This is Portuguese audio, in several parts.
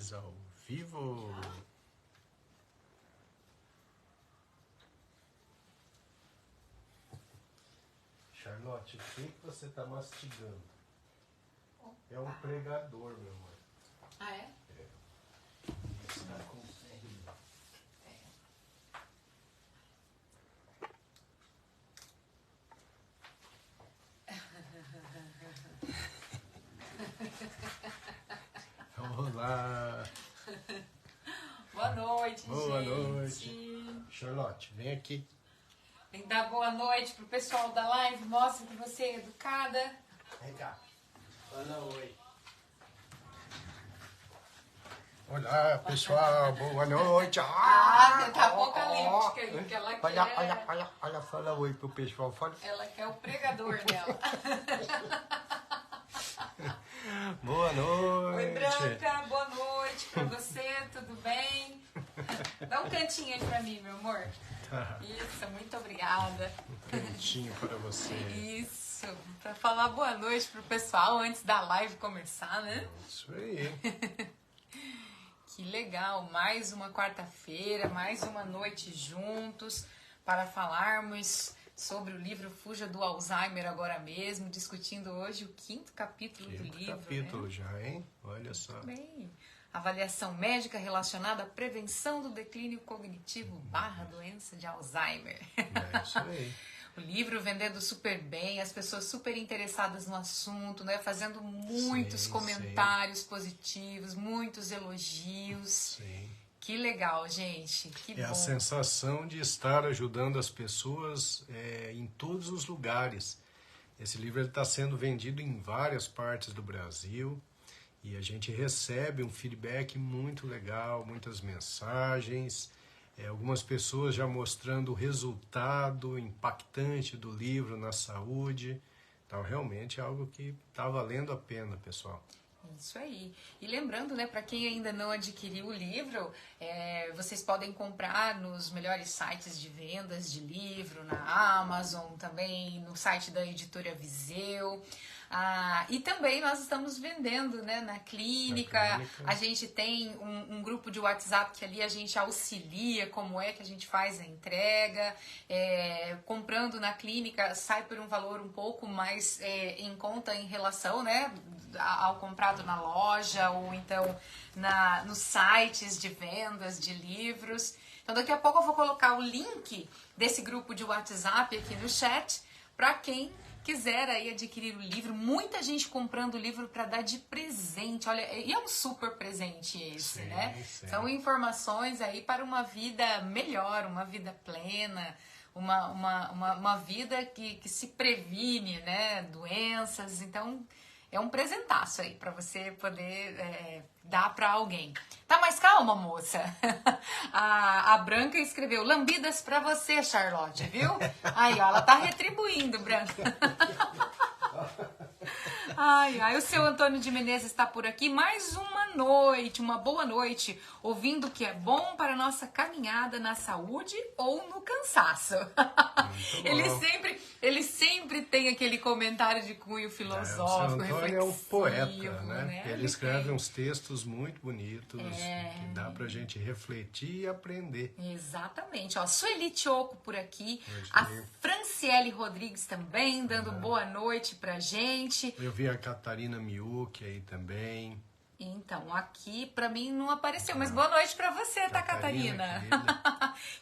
Lives ao vivo. Charlotte, o que você está mastigando? É um pregador, meu amor. Ah, é? É. Está com ferrinho. Olá! Boa noite, Boa gente. noite. Charlotte, vem aqui. Tem que dar boa noite pro pessoal da live. Mostra que você é educada. Vem cá. Fala oi. Olá, pessoal. Boa noite. Você tá apocalíptica aí, que ela quer. Olha, fala oi pro pessoal. Fala. Ela quer o pregador dela. Boa noite. Oi, Branca. Boa noite pra você. Tudo bem? Dá um cantinho aí pra mim, meu amor. Tá. Isso, muito obrigada. Cantinho para você. Isso, pra falar boa noite pro pessoal antes da live começar, né? Isso aí. Que legal, mais uma quarta-feira, mais uma noite juntos para falarmos sobre o livro Fuja do Alzheimer agora mesmo, discutindo hoje o quinto capítulo do livro. Capítulo né? já, hein? Olha só. Bem, avaliação médica relacionada à prevenção do declínio cognitivo / doença de Alzheimer. É isso aí. O livro vendendo super bem, as pessoas super interessadas no assunto, né? Fazendo muitos comentários positivos, muitos elogios. Sim. Que legal, gente. Que bom. A sensação de estar ajudando as pessoas em todos os lugares. Esse livro está sendo vendido em várias partes do Brasil e a gente recebe um feedback muito legal, muitas mensagens. Algumas pessoas já mostrando o resultado impactante do livro na saúde. Então, realmente é algo que está valendo a pena, pessoal. Isso aí. E lembrando, né, para quem ainda não adquiriu o livro, vocês podem comprar nos melhores sites de vendas de livro, na Amazon, também no site da editora Viseu. E também nós estamos vendendo, né, na clínica. A gente tem um grupo de WhatsApp que ali a gente auxilia como é que a gente faz a entrega. Comprando na clínica sai por um valor um pouco mais em conta em relação, né, ao comprado na loja ou então nos sites de vendas de livros. Então daqui a pouco eu vou colocar o link desse grupo de WhatsApp aqui no chat para quem quiser aí adquirir o livro. Muita gente comprando o livro para dar de presente. Olha, e é um super presente esse, sim, né? Sim. São informações aí para uma vida melhor, uma vida plena, uma vida que se previne, né? Doenças. Então, é um presentaço aí para você poder dar para alguém. Tá mais calma, moça? A Branca escreveu lambidas para você, Charlotte, viu? Aí, ó, ela tá retribuindo, Branca. Ai, o seu Antônio de Menezes está por aqui. Mais uma boa noite, ouvindo o que é bom para a nossa caminhada na saúde ou no cansaço. Ele sempre tem aquele comentário de cunho filosófico, o seu Antônio reflexivo. É um poeta, né? Ele escreve tem uns textos muito bonitos que dá pra gente refletir e aprender. Exatamente. Ó, Sueli Tioco por aqui, a Franciele Rodrigues também, dando boa noite pra gente. Eu vi a Catarina Miuk aí também. Então, aqui pra mim não apareceu, mas boa noite pra você, tá, Catarina?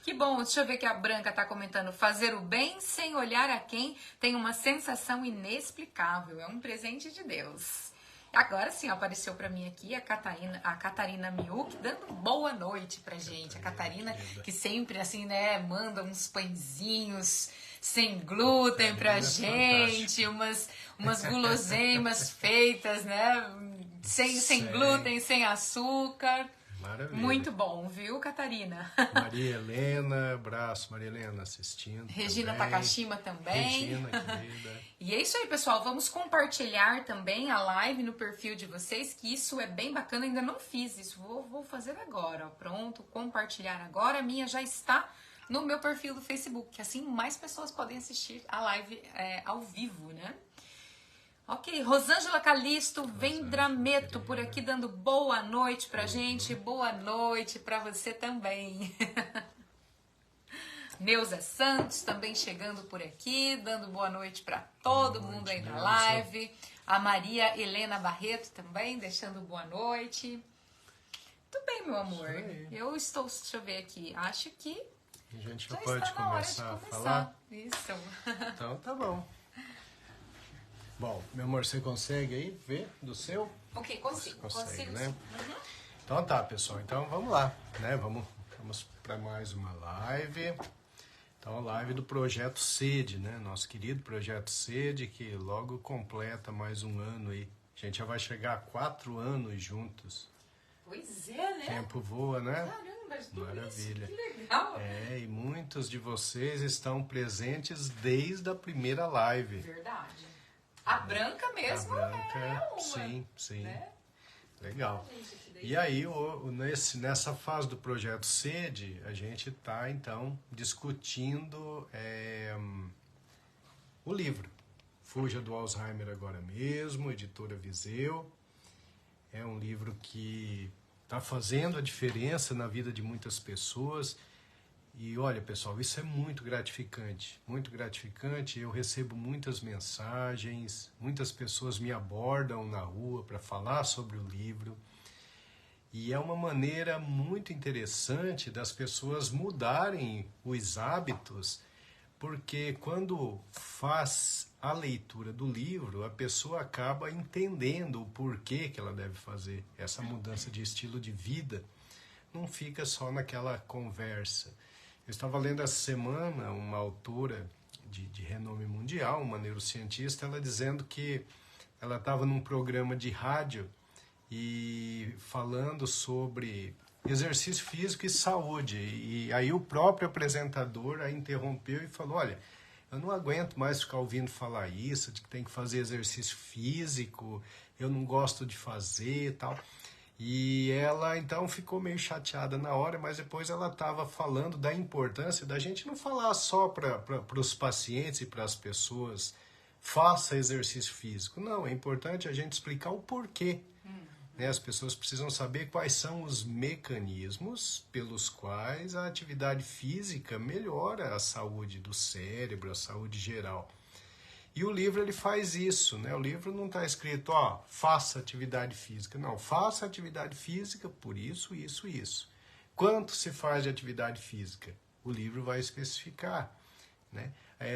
Que bom, deixa eu ver que a Branca tá comentando. Fazer o bem sem olhar a quem tem uma sensação inexplicável, é um presente de Deus. Agora sim, apareceu pra mim aqui a Catarina Miuk dando boa noite pra gente. A Catarina que sempre, assim, né, manda uns pãezinhos sem glúten pra gente, umas guloseimas feitas, né, sem glúten, sem açúcar. Maravilha. Muito bom, viu, Catarina? Maria Helena, abraço, Maria Helena assistindo. Regina também. Takashima também. Regina, querida. E é isso aí, pessoal. Vamos compartilhar também a live no perfil de vocês, que isso é bem bacana. Ainda não fiz isso, vou fazer agora. Ó. Pronto, compartilhar agora. A minha já está no meu perfil do Facebook, que assim mais pessoas podem assistir a live ao vivo, né? Ok, Rosângela Calisto Vendrameto por aqui dando boa noite pra gente. Boa noite pra você também. Neuza Santos também chegando por aqui, dando boa noite pra todo mundo aí na live. A Maria Helena Barreto também deixando boa noite. Tudo bem, meu amor. Eu estou, deixa eu ver aqui, acho que a gente já já pode está na hora de começar a começar. falar? Isso. Então tá bom. Bom, meu amor, você consegue aí ver do seu? Ok, consigo. Consegue, Consigo, né? sim. Então tá, pessoal. Então vamos lá, né? Vamos para mais uma live. Então, a live do Projeto Sede, né? Nosso querido Projeto Sede, que logo completa mais um ano aí. A gente já vai chegar a 4 anos juntos. Pois é, né? O tempo voa, né? Caramba, tudo Maravilha. isso, que legal. E muitos de vocês estão presentes desde a primeira live. Verdade. A Branca mesmo A Branca, é uma. sim. Né? Legal. E aí, nessa fase do Projeto Sede, a gente está, então, discutindo o livro. Fuja do Alzheimer agora mesmo, editora Viseu. É um livro que está fazendo a diferença na vida de muitas pessoas. E olha, pessoal, isso é muito gratificante, muito gratificante. Eu recebo muitas mensagens, muitas pessoas me abordam na rua para falar sobre o livro. E é uma maneira muito interessante das pessoas mudarem os hábitos, porque quando faz a leitura do livro, a pessoa acaba entendendo o porquê que ela deve fazer essa mudança de estilo de vida. Não fica só naquela conversa. Eu estava lendo essa semana uma autora de renome mundial, uma neurocientista, ela dizendo que ela estava num programa de rádio e falando sobre exercício físico e saúde. E aí o próprio apresentador a interrompeu e falou, olha, eu não aguento mais ficar ouvindo falar isso, de que tem que fazer exercício físico, eu não gosto de fazer e tal. E ela então ficou meio chateada na hora, mas depois ela estava falando da importância da gente não falar só para os pacientes e para as pessoas, faça exercício físico. Não, é importante a gente explicar o porquê. Né? As pessoas precisam saber quais são os mecanismos pelos quais a atividade física melhora a saúde do cérebro, a saúde geral. E o livro ele faz isso, né? O livro não está escrito, faça atividade física. Não, faça atividade física por isso, isso, isso. Quanto se faz de atividade física? O livro vai especificar, né?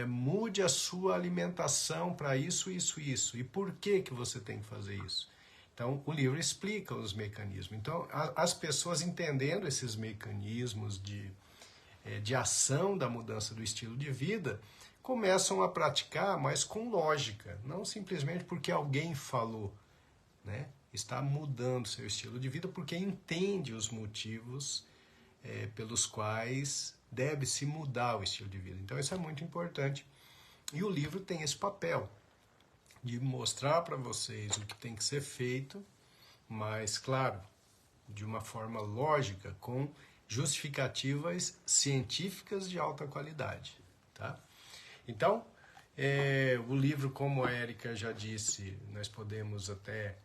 Mude a sua alimentação para isso, isso, isso. E por que você tem que fazer isso? Então, o livro explica os mecanismos. Então, as pessoas entendendo esses mecanismos de ação da mudança do estilo de vida, começam a praticar, mas com lógica, não simplesmente porque alguém falou, né? Está mudando seu estilo de vida porque entende os motivos pelos quais deve-se mudar o estilo de vida. Então isso é muito importante. E o livro tem esse papel de mostrar para vocês o que tem que ser feito, mas, claro, de uma forma lógica, com justificativas científicas de alta qualidade, tá? Então, o livro, como a Érica já disse, nós podemos até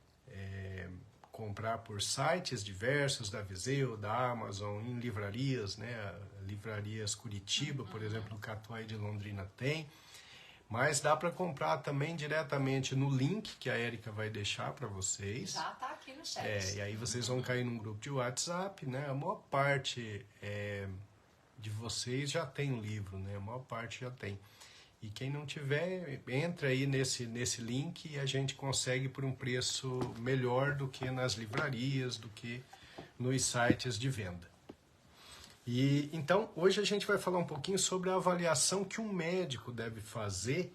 comprar por sites diversos da Viseu, da Amazon, em livrarias, né? Livrarias Curitiba, por exemplo, no Catuai de Londrina tem. Mas dá para comprar também diretamente no link que a Érica vai deixar para vocês. Já está aqui no chat. E aí vocês vão cair num grupo de WhatsApp, né? A maior parte de vocês já tem um livro, né? A maior parte já tem. E quem não tiver, entra aí nesse link e a gente consegue por um preço melhor do que nas livrarias, do que nos sites de venda. E então, hoje a gente vai falar um pouquinho sobre a avaliação que um médico deve fazer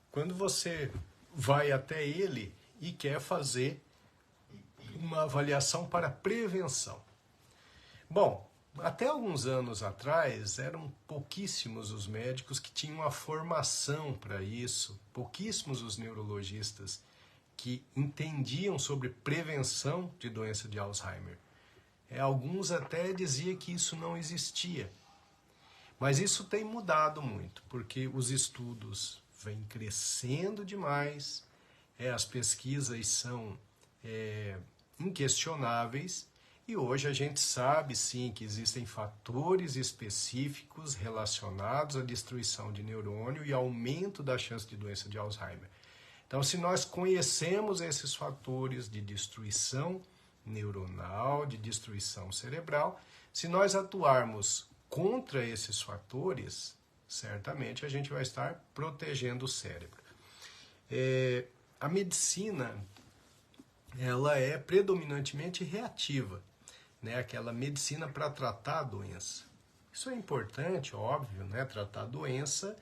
quando você vai até ele e quer fazer uma avaliação para prevenção. Bom, até alguns anos atrás, eram pouquíssimos os médicos que tinham a formação para isso, pouquíssimos os neurologistas que entendiam sobre prevenção de doença de Alzheimer. Alguns até diziam que isso não existia. Mas isso tem mudado muito, porque os estudos vêm crescendo demais as pesquisas são inquestionáveis, e hoje a gente sabe sim que existem fatores específicos relacionados à destruição de neurônio e aumento da chance de doença de Alzheimer. Então, se nós conhecemos esses fatores de destruição neuronal, de destruição cerebral, se nós atuarmos contra esses fatores, certamente a gente vai estar protegendo o cérebro. A medicina, ela é predominantemente reativa, né? Aquela medicina para tratar a doença. Isso é importante, óbvio, né? Tratar a doença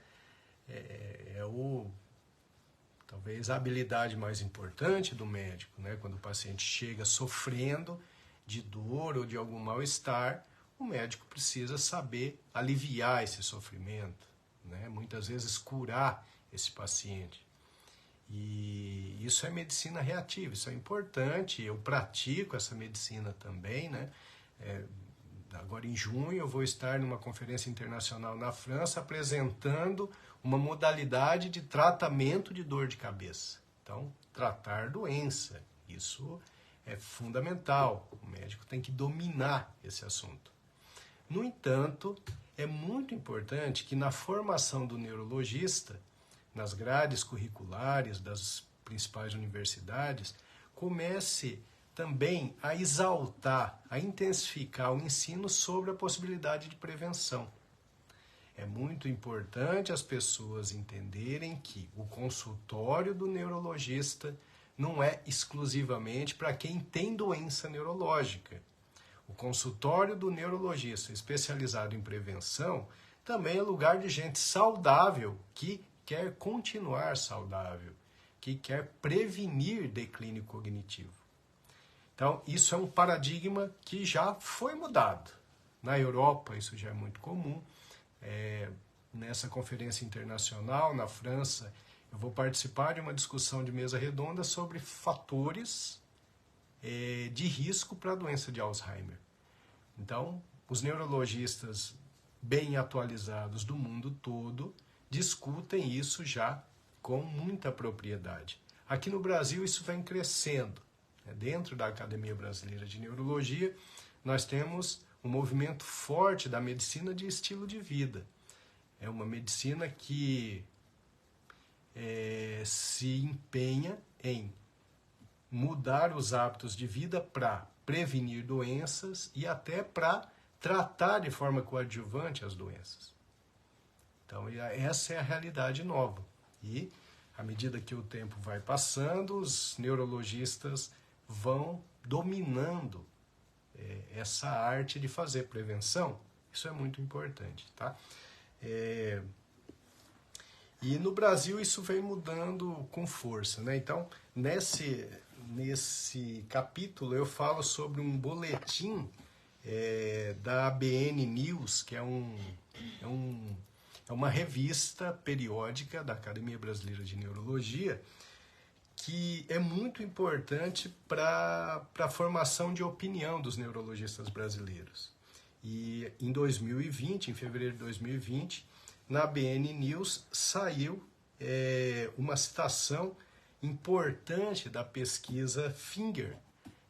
talvez a habilidade mais importante do médico, né? Quando o paciente chega sofrendo de dor ou de algum mal-estar, o médico precisa saber aliviar esse sofrimento, né? Muitas vezes curar esse paciente. E isso é medicina reativa, isso é importante, eu pratico essa medicina também, né? Agora em junho eu vou estar numa conferência internacional na França apresentando uma modalidade de tratamento de dor de cabeça. Então, tratar doença, isso é fundamental, o médico tem que dominar esse assunto. No entanto, é muito importante que na formação do neurologista, nas grades curriculares das principais universidades, comece também a exaltar, a intensificar o ensino sobre a possibilidade de prevenção. É muito importante as pessoas entenderem que o consultório do neurologista não é exclusivamente para quem tem doença neurológica. O consultório do neurologista especializado em prevenção também é lugar de gente saudável que quer continuar saudável, que quer prevenir declínio cognitivo. Então, isso é um paradigma que já foi mudado. Na Europa, isso já é muito comum. Nessa conferência internacional, na França, eu vou participar de uma discussão de mesa redonda sobre fatores de risco para a doença de Alzheimer. Então, os neurologistas bem atualizados do mundo todo discutem isso já com muita propriedade. Aqui no Brasil isso vem crescendo. Dentro da Academia Brasileira de Neurologia, nós temos um movimento forte da medicina de estilo de vida. É uma medicina que se empenha em mudar os hábitos de vida para prevenir doenças e até para tratar de forma coadjuvante as doenças. Então, essa é a realidade nova. E, à medida que o tempo vai passando, os neurologistas vão dominando essa arte de fazer prevenção. Isso é muito importante, tá? E no Brasil isso vem mudando com força, né? Então, nesse capítulo eu falo sobre um boletim da ABN News, que é uma revista periódica da Academia Brasileira de Neurologia, que é muito importante para a formação de opinião dos neurologistas brasileiros. E em 2020, em fevereiro de 2020, na ABN News saiu uma citação importante da pesquisa Finger.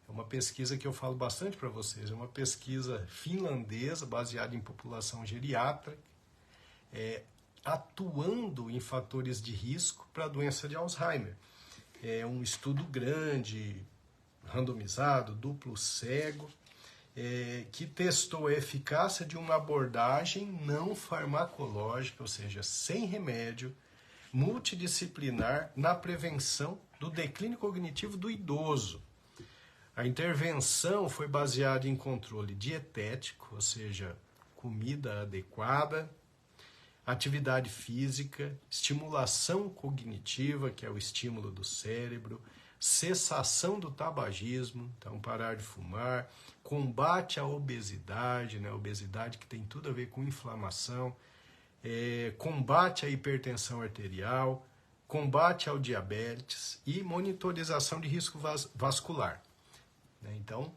É uma pesquisa que eu falo bastante para vocês, é uma pesquisa finlandesa baseada em população geriátrica, atuando em fatores de risco para a doença de Alzheimer. É um estudo grande, randomizado, duplo cego, que testou a eficácia de uma abordagem não farmacológica, ou seja, sem remédio, multidisciplinar na prevenção do declínio cognitivo do idoso. A intervenção foi baseada em controle dietético, ou seja, comida adequada, atividade física, estimulação cognitiva, que é o estímulo do cérebro, cessação do tabagismo, então parar de fumar, combate à obesidade, né, obesidade que tem tudo a ver com inflamação, combate à hipertensão arterial, combate ao diabetes e monitorização de risco vascular. Então,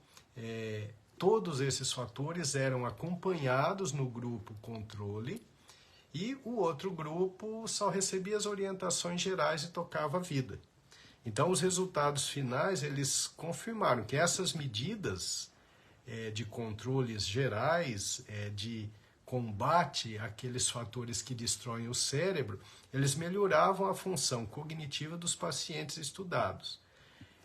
todos esses fatores eram acompanhados no grupo controle e o outro grupo só recebia as orientações gerais e tocava a vida. Então, os resultados finais, eles confirmaram que essas medidas de controles gerais, de combate àqueles fatores que destroem o cérebro, eles melhoravam a função cognitiva dos pacientes estudados.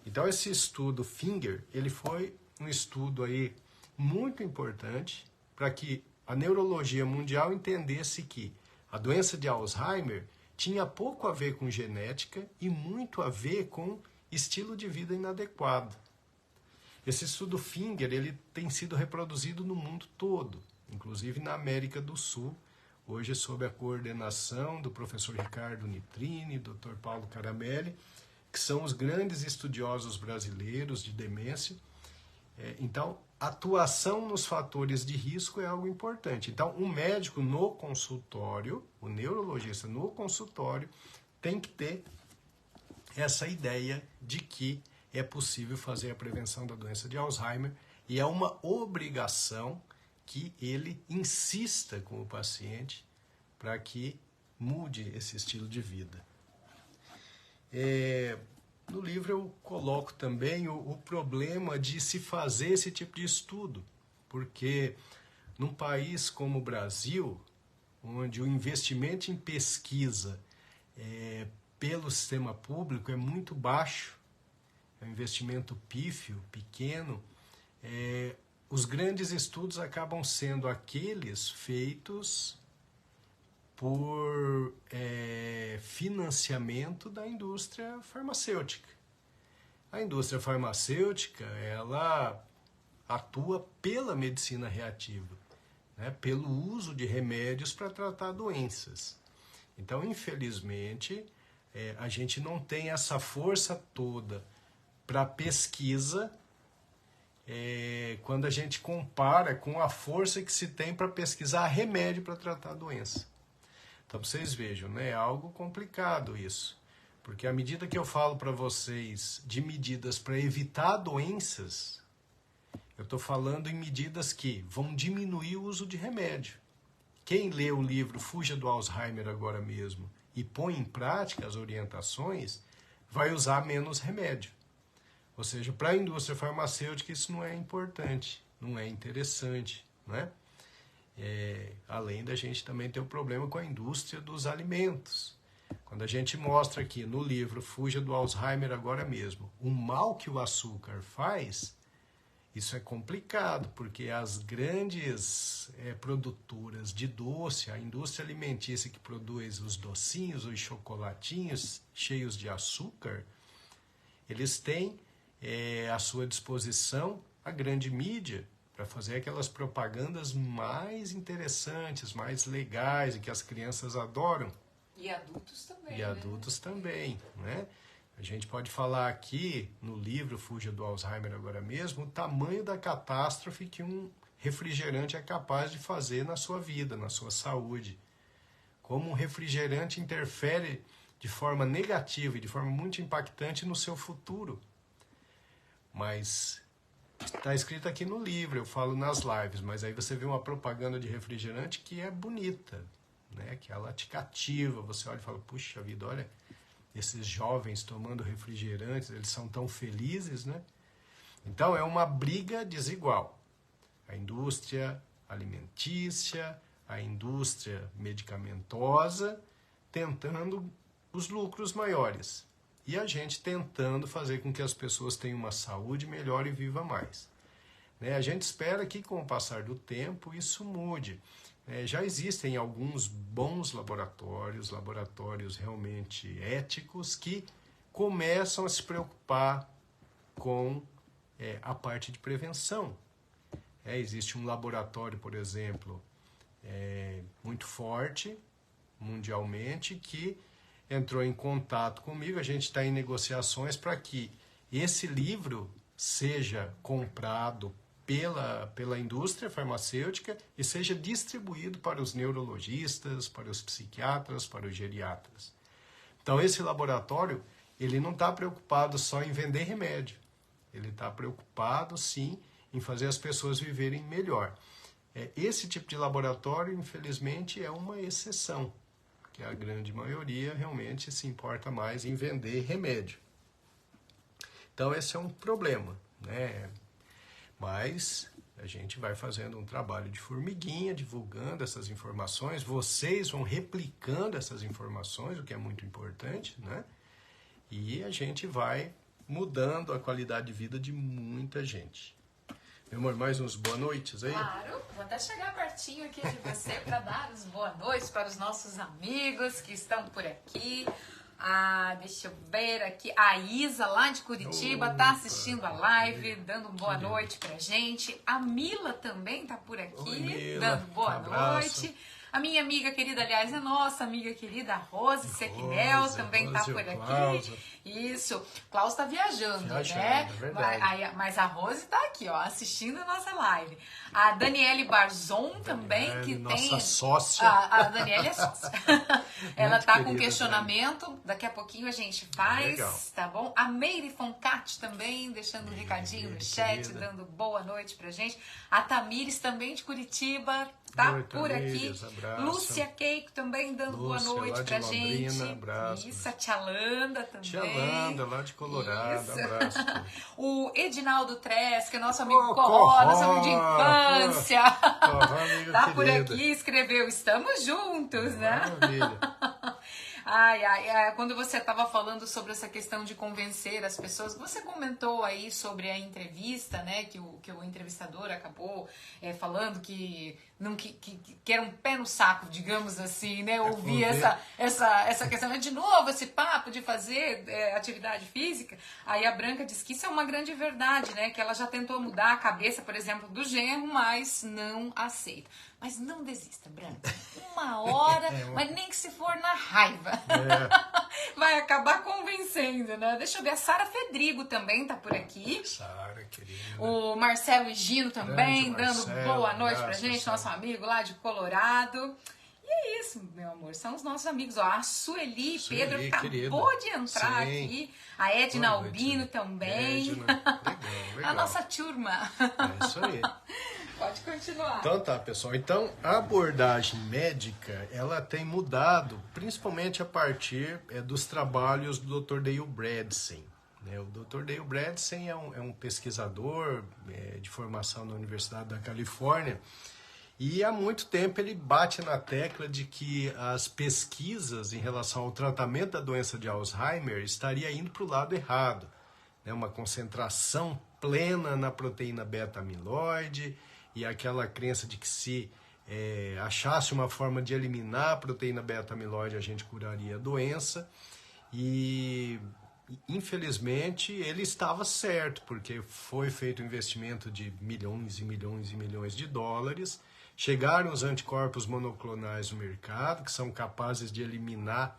Então, esse estudo Finger, ele foi um estudo aí muito importante para que a neurologia mundial entendesse que a doença de Alzheimer tinha pouco a ver com genética e muito a ver com estilo de vida inadequado. Esse estudo Finger, ele tem sido reproduzido no mundo todo, inclusive na América do Sul, hoje sob a coordenação do professor Ricardo Nitrini e Dr. Paulo Caramelli, que são os grandes estudiosos brasileiros de demência. Então, atuação nos fatores de risco é algo importante. Então, o médico no consultório, o neurologista no consultório, tem que ter essa ideia de que é possível fazer a prevenção da doença de Alzheimer e é uma obrigação que ele insista com o paciente para que mude esse estilo de vida. No livro eu coloco também o problema de se fazer esse tipo de estudo, porque num país como o Brasil, onde o investimento em pesquisa pelo sistema público é muito baixo, é um investimento pífio, pequeno, os grandes estudos acabam sendo aqueles feitos por financiamento da indústria farmacêutica. A indústria farmacêutica, ela atua pela medicina reativa, né, pelo uso de remédios para tratar doenças. Então, infelizmente, a gente não tem essa força toda para pesquisa quando a gente compara com a força que se tem para pesquisar remédio para tratar a doença. Então, vocês vejam, né? É algo complicado isso. Porque à medida que eu falo para vocês de medidas para evitar doenças, eu estou falando em medidas que vão diminuir o uso de remédio. Quem lê o livro Fuja do Alzheimer agora mesmo e põe em prática as orientações, vai usar menos remédio. Ou seja, para a indústria farmacêutica isso não é importante, não é interessante, né? Além da gente também ter um problema com a indústria dos alimentos. Quando a gente mostra aqui no livro Fuja do Alzheimer agora mesmo, o mal que o açúcar faz, isso é complicado, porque as grandes produtoras de doce, a indústria alimentícia que produz os docinhos, os chocolatinhos cheios de açúcar, eles têm à sua disposição a grande mídia para fazer aquelas propagandas mais interessantes, mais legais e que as crianças adoram. E adultos também. E adultos também, né? A gente pode falar aqui no livro Fuja do Alzheimer agora mesmo, o tamanho da catástrofe que um refrigerante é capaz de fazer na sua vida, na sua saúde. Como um refrigerante interfere de forma negativa e de forma muito impactante no seu futuro. Mas está escrito aqui no livro, eu falo nas lives, mas aí você vê uma propaganda de refrigerante que é bonita, né? Que ela te cativa, você olha e fala, puxa vida, olha, esses jovens tomando refrigerantes, eles são tão felizes, né? Então é uma briga desigual. A indústria alimentícia, a indústria medicamentosa, tentando os lucros maiores. E a gente tentando fazer com que as pessoas tenham uma saúde melhor e vivam mais. A gente espera que com o passar do tempo isso mude. Já existem alguns bons laboratórios realmente éticos que começam a se preocupar com a parte de prevenção. Existe um laboratório, por exemplo, muito forte mundialmente que entrou em contato comigo, a gente está em negociações para que esse livro seja comprado pela indústria farmacêutica e seja distribuído para os neurologistas, para os psiquiatras, para os geriatras. Então esse laboratório, ele não está preocupado só em vender remédio, ele está preocupado sim em fazer as pessoas viverem melhor. Esse tipo de laboratório, infelizmente, é uma exceção, que a grande maioria realmente se importa mais em vender remédio. Então esse é um problema, né? Mas a gente vai fazendo um trabalho de formiguinha, divulgando essas informações, vocês vão replicando essas informações, o que é muito importante, né? E a gente vai mudando a qualidade de vida de muita gente. Meu amor, mais uns boa noites aí? Claro, vou até chegar pertinho aqui de você para dar as boas noites para os nossos amigos que estão por aqui. Ah, deixa eu ver aqui. A Isa, lá de Curitiba, tá assistindo a live, dando boa noite pra gente. A Mila também tá por aqui, Oi, Mila. dando boa Abraço. noite. A minha amiga querida, aliás, é nossa amiga querida, a Rose Sequinel, também tá por aqui. Isso. Klaus tá viajando, né? É verdade. Mas a Rose tá aqui, ó, assistindo a nossa live. A Daniele Barzon também, que nossa tem... sócia. A Daniele é sócia. Ela tá com querida, questionamento, daqui a pouquinho a gente faz, Legal. tá bom? A Meire Foncat também, deixando um recadinho no chat, querida. dando boa noite pra gente. A Tamires também de Curitiba, tá Oi, por Tamires, aqui. abraço. Lúcia Keiko também dando Lúcia, boa noite lá de pra Londrina, gente. abraço. Isso, a Tchalanda também. Tchalanda, lá de Colorado, Isso. abraço. O Edinaldo Tres, que é nosso amigo Corró, nosso amigo de infância. amigo Tá por querido. aqui, escreveu, estamos juntos, né? Maravilha. Quando você estava falando sobre essa questão de convencer as pessoas, você comentou aí sobre a entrevista, né, que o entrevistador acabou falando que era um pé no saco, digamos assim, né, ouvir essa questão, de novo, esse papo de fazer atividade física. Aí a Branca diz que isso é uma grande verdade, né, que ela já tentou mudar a cabeça, por exemplo, do genro, mas não aceita. Mas não desista, Branca. Uma hora, mas nem que se for na raiva. Vai acabar convencendo, né? Deixa eu ver, a Sara Fedrigo também tá por aqui. Sara, querida. O Marcelo Higino também, Grande dando Marcelo, boa noite pra abraço, gente, Marcelo. nosso amigo lá de Colorado. E é isso, meu amor, são os nossos amigos. Ó, a Sueli Pedro acabou querida. de entrar Sim. aqui. A Edna Boa noite, Albino também. Edna. Legal. A nossa turma. É isso aí. Pode continuar. Então tá, pessoal. Então, a abordagem médica, ela tem mudado, principalmente a partir dos trabalhos do Dr. Dale Bredesen. O Dr. Dale Bredesen é um pesquisador de formação na Universidade da Califórnia e há muito tempo ele bate na tecla de que as pesquisas em relação ao tratamento da doença de Alzheimer estaria indo para o lado errado. Uma concentração plena na proteína beta-amiloide, e aquela crença de que se achasse uma forma de eliminar a proteína beta-amiloide, a gente curaria a doença. E, infelizmente, ele estava certo, porque foi feito um investimento de milhões e milhões e milhões de dólares. Chegaram os anticorpos monoclonais no mercado, que são capazes de eliminar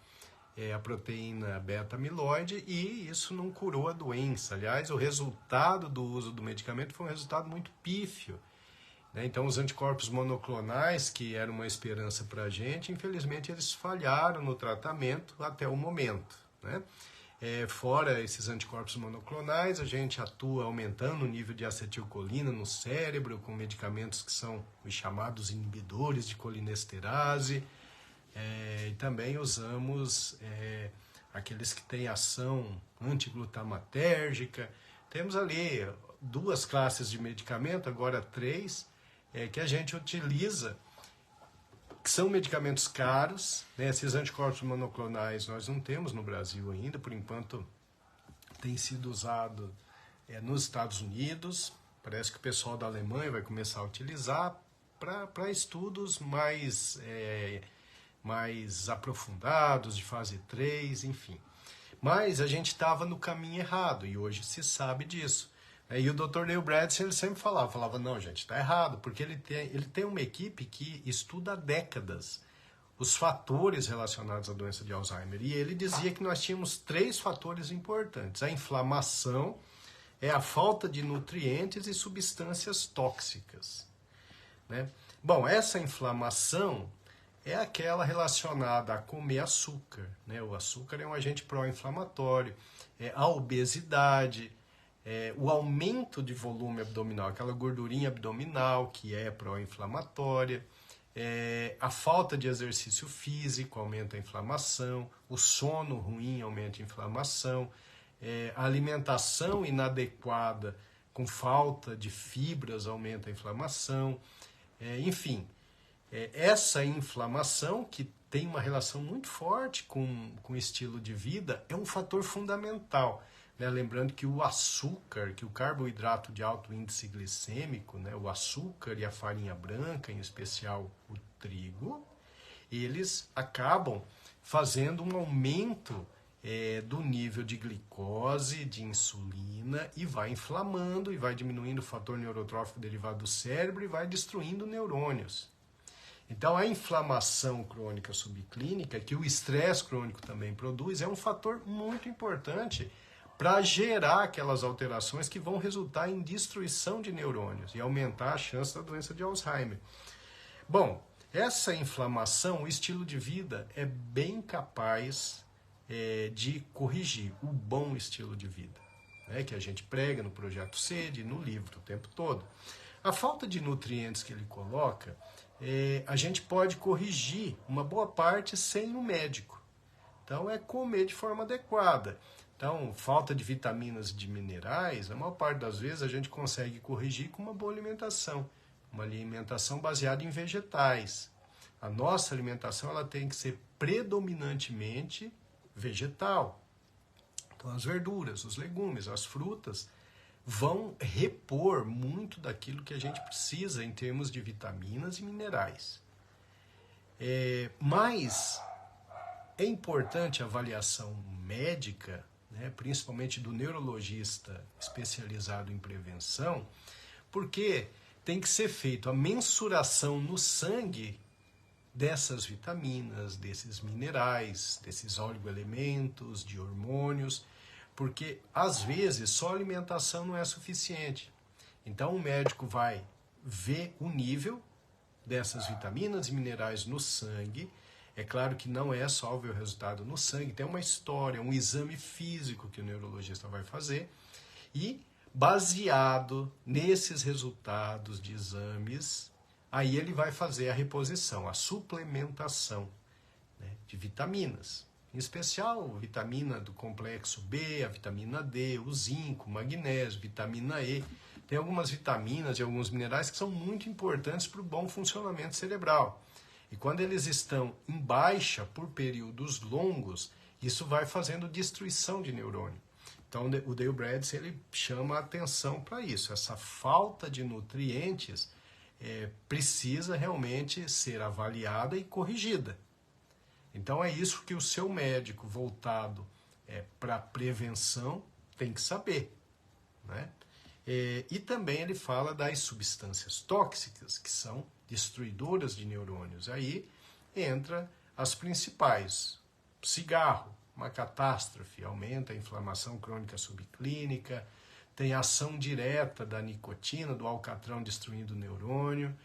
a proteína beta-amiloide, e isso não curou a doença. Aliás, o resultado do uso do medicamento foi um resultado muito pífio. Então, os anticorpos monoclonais, que era uma esperança para a gente, infelizmente eles falharam no tratamento até o momento. Fora esses anticorpos monoclonais, a gente atua aumentando o nível de acetilcolina no cérebro com medicamentos que são os chamados inibidores de colinesterase. E também usamos aqueles que têm ação antiglutamatérgica. Temos ali 2 classes de medicamento, agora 3, que a gente utiliza, que são medicamentos caros. Esses anticorpos monoclonais nós não temos no Brasil ainda, por enquanto tem sido usado nos Estados Unidos. Parece que o pessoal da Alemanha vai começar a utilizar para estudos mais aprofundados, de fase 3, enfim. Mas a gente estava no caminho errado e hoje se sabe disso. E o Dr. Dale Bredesen, ele sempre falava, não, gente, está errado, porque ele tem uma equipe que estuda há décadas os fatores relacionados à doença de Alzheimer. E ele dizia que nós tínhamos 3 fatores importantes. A inflamação, a falta de nutrientes e substâncias tóxicas. Bom, essa inflamação é aquela relacionada a comer açúcar. O açúcar é um agente pró-inflamatório. A obesidade, o aumento de volume abdominal, aquela gordurinha abdominal que é pró-inflamatória, a falta de exercício físico aumenta a inflamação, o sono ruim aumenta a inflamação, a alimentação inadequada com falta de fibras aumenta a inflamação, enfim, essa inflamação que tem uma relação muito forte com o estilo de vida é um fator fundamental. Né? Lembrando que o açúcar, que o carboidrato de alto índice glicêmico, né? O açúcar e a farinha branca, em especial o trigo, eles acabam fazendo um aumento do nível de glicose, de insulina, e vai inflamando e vai diminuindo o fator neurotrófico derivado do cérebro e vai destruindo neurônios. Então a inflamação crônica subclínica, que o estresse crônico também produz, é um fator muito importante para gerar aquelas alterações que vão resultar em destruição de neurônios e aumentar a chance da doença de Alzheimer. Bom, essa inflamação, o estilo de vida é bem capaz de corrigir o bom estilo de vida, né, que a gente prega no Projeto Sede, no livro o tempo todo. A falta de nutrientes que ele coloca, a gente pode corrigir uma boa parte sem um médico. Então é comer de forma adequada. Então, falta de vitaminas e de minerais, a maior parte das vezes a gente consegue corrigir com uma boa alimentação. Uma alimentação baseada em vegetais. A nossa alimentação ela tem que ser predominantemente vegetal. Então as verduras, os legumes, as frutas vão repor muito daquilo que a gente precisa em termos de vitaminas e minerais. Mas é importante a avaliação médica, né, principalmente do neurologista especializado em prevenção, porque tem que ser feita a mensuração no sangue dessas vitaminas, desses minerais, desses oligoelementos, de hormônios, porque às vezes só alimentação não é suficiente. Então o médico vai ver o nível dessas vitaminas e minerais no sangue. É claro que não é só ver o resultado no sangue, tem uma história, um exame físico que o neurologista vai fazer e, baseado nesses resultados de exames, aí ele vai fazer a reposição, a suplementação, né, de vitaminas. Em especial, a vitamina do complexo B, a vitamina D, o zinco, o magnésio, vitamina E. Tem algumas vitaminas e alguns minerais que são muito importantes para o bom funcionamento cerebral. E quando eles estão em baixa por períodos longos, isso vai fazendo destruição de neurônio. Então o Dale Bredesen, ele chama a atenção para isso. Essa falta de nutrientes precisa realmente ser avaliada e corrigida. Então é isso que o seu médico voltado para prevenção tem que saber, né? E também ele fala das substâncias tóxicas, que são destruidoras de neurônios. Aí entra as principais. Cigarro, uma catástrofe, aumenta a inflamação crônica subclínica, tem ação direta da nicotina, do alcatrão destruindo o neurônio,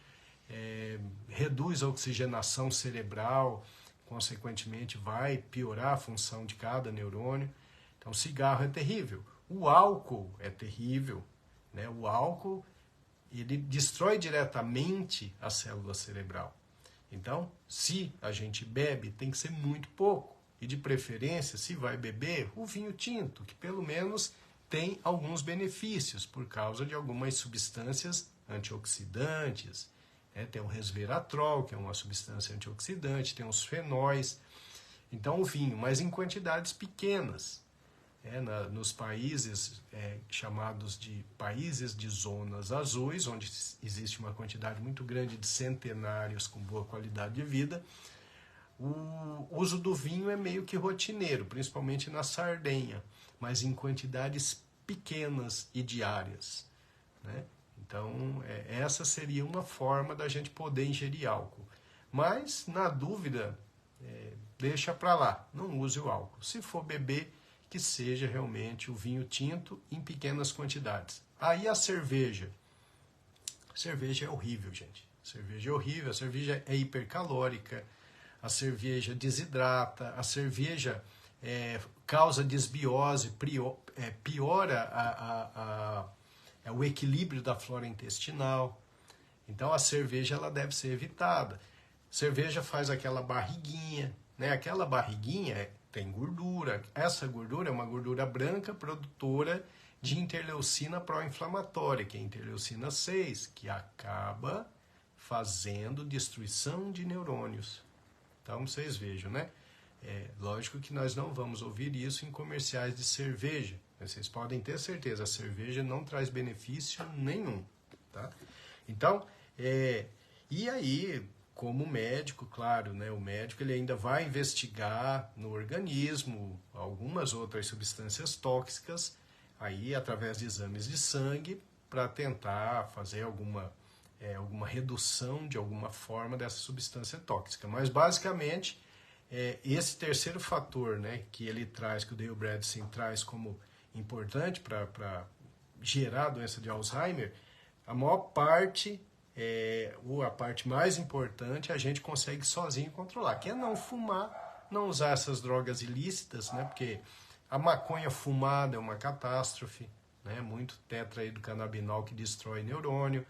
reduz a oxigenação cerebral, consequentemente vai piorar a função de cada neurônio. Então cigarro é terrível. O álcool é terrível, né? O álcool ele destrói diretamente a célula cerebral. Então, se a gente bebe, tem que ser muito pouco. E de preferência, se vai beber, o vinho tinto, que pelo menos tem alguns benefícios por causa de algumas substâncias antioxidantes. Tem o resveratrol, que é uma substância antioxidante, tem os fenóis. Então o vinho, mas em quantidades pequenas. Nos países chamados de países de zonas azuis, onde existe uma quantidade muito grande de centenários com boa qualidade de vida, o uso do vinho é meio que rotineiro, principalmente na Sardenha, mas em quantidades pequenas e diárias, né? Então, essa seria uma forma da gente poder ingerir álcool. Mas, na dúvida, deixa para lá, não use o álcool. Se for beber, que seja realmente o vinho tinto em pequenas quantidades. Aí a cerveja. Cerveja é horrível, gente. Cerveja é horrível, a cerveja é hipercalórica, a cerveja desidrata, a cerveja causa desbiose, piora o equilíbrio da flora intestinal. Então a cerveja ela deve ser evitada. Cerveja faz aquela barriguinha, né? Aquela barriguinha tem gordura. Essa gordura é uma gordura branca produtora de interleucina pró-inflamatória, que é a interleucina 6, que acaba fazendo destruição de neurônios. Então, vocês vejam, né? Lógico que nós não vamos ouvir isso em comerciais de cerveja. Mas vocês podem ter certeza, a cerveja não traz benefício nenhum, tá? Então, e aí, como médico, claro, né? O médico ele ainda vai investigar no organismo algumas outras substâncias tóxicas, aí através de exames de sangue, para tentar fazer alguma redução de alguma forma dessa substância tóxica. Mas basicamente, esse terceiro fator, né, que ele traz, que o Dale Bredesen traz como importante para gerar a doença de Alzheimer, a maior parte, ou a parte mais importante, a gente consegue sozinho controlar, que é não fumar, não usar essas drogas ilícitas, né, porque a maconha fumada é uma catástrofe, né, muito tetraidrocannabinol que destrói neurônio.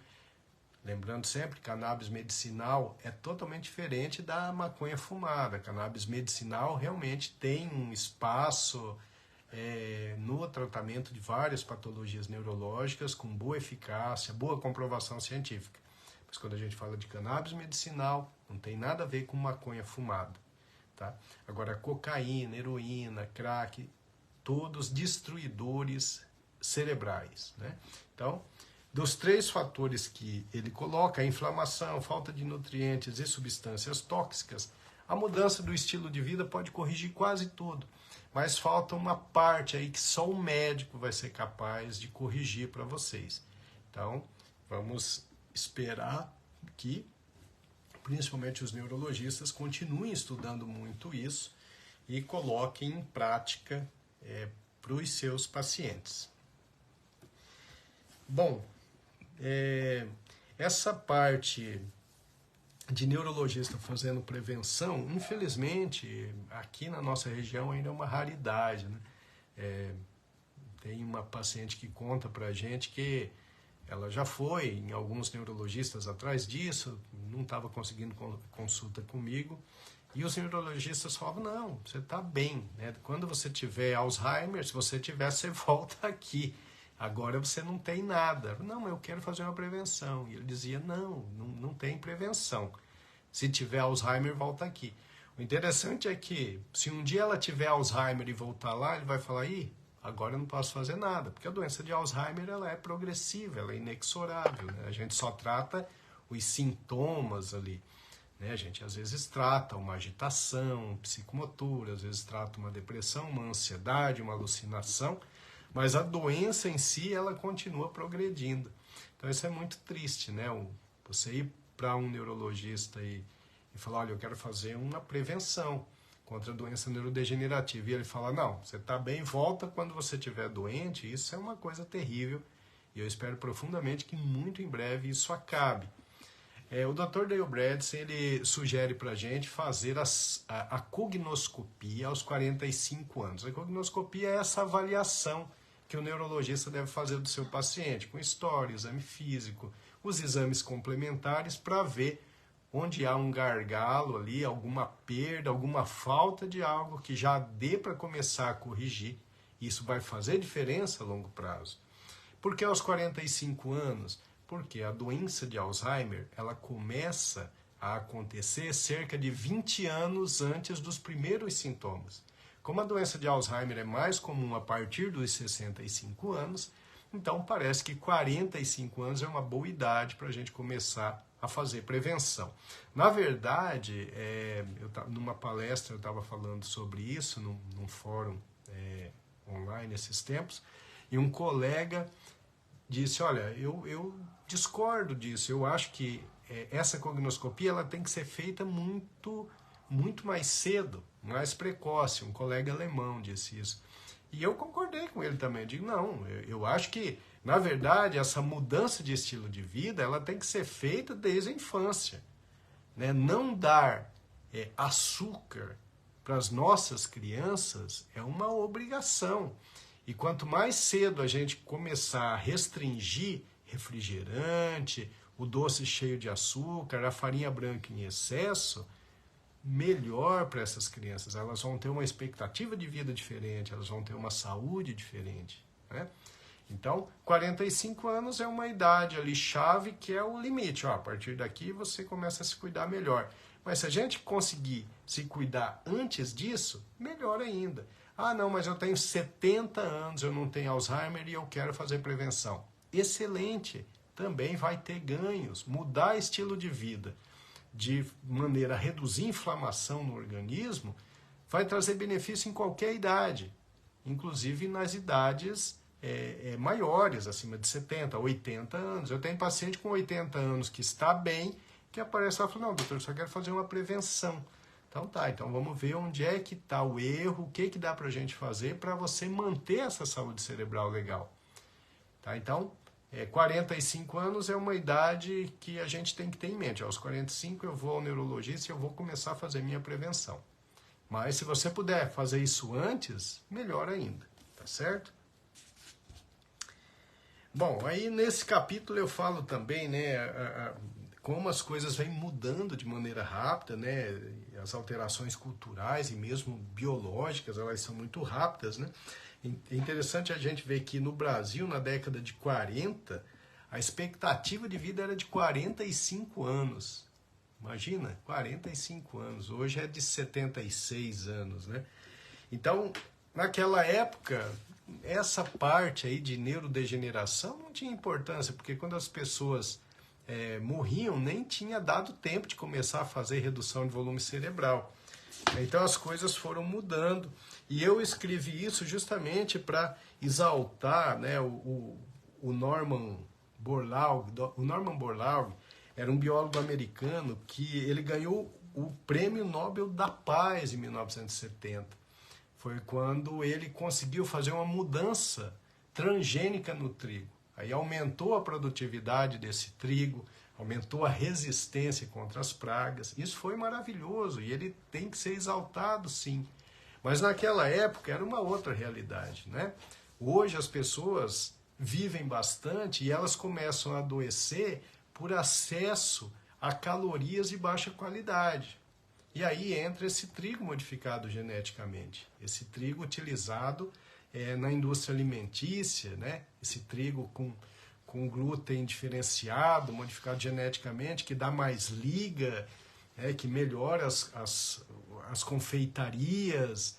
Lembrando sempre, cannabis medicinal é totalmente diferente da maconha fumada. Cannabis medicinal realmente tem um espaço no tratamento de várias patologias neurológicas com boa eficácia, boa comprovação científica. Mas quando a gente fala de cannabis medicinal, não tem nada a ver com maconha fumada. Tá? Agora, cocaína, heroína, crack, todos destruidores cerebrais. Né? Então, dos 3 fatores que ele coloca, a inflamação, falta de nutrientes e substâncias tóxicas, a mudança do estilo de vida pode corrigir quase tudo. Mas falta uma parte aí que só o médico vai ser capaz de corrigir para vocês. Então, vamos esperar que, principalmente os neurologistas, continuem estudando muito isso e coloquem em prática para os seus pacientes. Bom, essa parte de neurologista fazendo prevenção, infelizmente, aqui na nossa região ainda é uma raridade, né? Tem uma paciente que conta pra gente que ela já foi em alguns neurologistas atrás disso, não estava conseguindo consulta comigo, e os neurologistas falavam, não, você está bem, né? Quando você tiver Alzheimer, se você tiver, você volta aqui. Agora você não tem nada. Não, eu quero fazer uma prevenção. E ele dizia, não tem prevenção. Se tiver Alzheimer, volta aqui. O interessante é que, se um dia ela tiver Alzheimer e voltar lá, ele vai falar, agora eu não posso fazer nada. Porque a doença de Alzheimer ela é progressiva, ela é inexorável. Né? A gente só trata os sintomas ali. Né? A gente às vezes trata uma agitação psicomotora, às vezes trata uma depressão, uma ansiedade, uma alucinação, mas a doença em si, ela continua progredindo. Então isso é muito triste, né? Você ir para um neurologista e falar, olha, eu quero fazer uma prevenção contra a doença neurodegenerativa. E ele fala, não, você está bem, volta quando você estiver doente. Isso é uma coisa terrível. E eu espero profundamente que muito em breve isso acabe. O Dr. Dale Bredesen, ele sugere para a gente fazer a cognoscopia aos 45 anos. A cognoscopia é essa avaliação que o neurologista deve fazer do seu paciente, com história, exame físico, os exames complementares para ver onde há um gargalo ali, alguma perda, alguma falta de algo que já dê para começar a corrigir. Isso vai fazer diferença a longo prazo. Por que aos 45 anos? Porque a doença de Alzheimer, ela começa a acontecer cerca de 20 anos antes dos primeiros sintomas. Como a doença de Alzheimer é mais comum a partir dos 65 anos, então parece que 45 anos é uma boa idade para a gente começar a fazer prevenção. Na verdade, numa palestra eu estava falando sobre isso, num fórum online esses tempos, e um colega disse, olha, eu discordo disso, eu acho que essa cognoscopia ela tem que ser feita muito mais cedo, mais precoce. Um colega alemão disse isso. E eu concordei com ele também. Eu digo, não, eu acho que, na verdade, essa mudança de estilo de vida ela tem que ser feita desde a infância. Né? Não dar açúcar para as nossas crianças é uma obrigação. E quanto mais cedo a gente começar a restringir refrigerante, o doce cheio de açúcar, a farinha branca em excesso, melhor para essas crianças. Elas vão ter uma expectativa de vida diferente, elas vão ter uma saúde diferente, né? Então, 45 anos é uma idade ali chave que é o limite. Ó, a partir daqui você começa a se cuidar melhor. Mas se a gente conseguir se cuidar antes disso, melhor ainda. Ah, não, mas eu tenho 70 anos, eu não tenho Alzheimer e eu quero fazer prevenção. Excelente, também vai ter ganhos. Mudar estilo de vida de maneira a reduzir inflamação no organismo vai trazer benefício em qualquer idade, inclusive nas idades maiores, acima de 70, 80 anos. Eu tenho paciente com 80 anos que está bem, que aparece lá e fala, não, doutor, eu só quero fazer uma prevenção. Então tá, então vamos ver onde é que está o erro, o que dá para a gente fazer para você manter essa saúde cerebral legal. Tá? Então, 45 anos é uma idade que a gente tem que ter em mente. Aos 45 eu vou ao neurologista e eu vou começar a fazer minha prevenção. Mas se você puder fazer isso antes, melhor ainda, tá certo? Bom, aí nesse capítulo eu falo também, né, como as coisas vêm mudando de maneira rápida, né, as alterações culturais e mesmo biológicas, elas são muito rápidas, né? É interessante a gente ver que no Brasil, na década de 40, a expectativa de vida era de 45 anos. Imagina, 45 anos. Hoje é de 76 anos, né? Então, naquela época, essa parte aí de neurodegeneração não tinha importância, porque quando as pessoas morriam, nem tinha dado tempo de começar a fazer redução de volume cerebral. Então as coisas foram mudando. E eu escrevi isso justamente para exaltar, né, o Norman Borlaug. O Norman Borlaug era um biólogo americano que ele ganhou o Prêmio Nobel da Paz em 1970. Foi quando ele conseguiu fazer uma mudança transgênica no trigo. Aí aumentou a produtividade desse trigo, aumentou a resistência contra as pragas. Isso foi maravilhoso e ele tem que ser exaltado, sim. Mas naquela época era uma outra realidade, né? Hoje as pessoas vivem bastante e elas começam a adoecer por acesso a calorias de baixa qualidade. E aí entra esse trigo modificado geneticamente, esse trigo utilizado na indústria alimentícia, né? Esse trigo com glúten diferenciado, modificado geneticamente, que dá mais liga, que melhora as confeitarias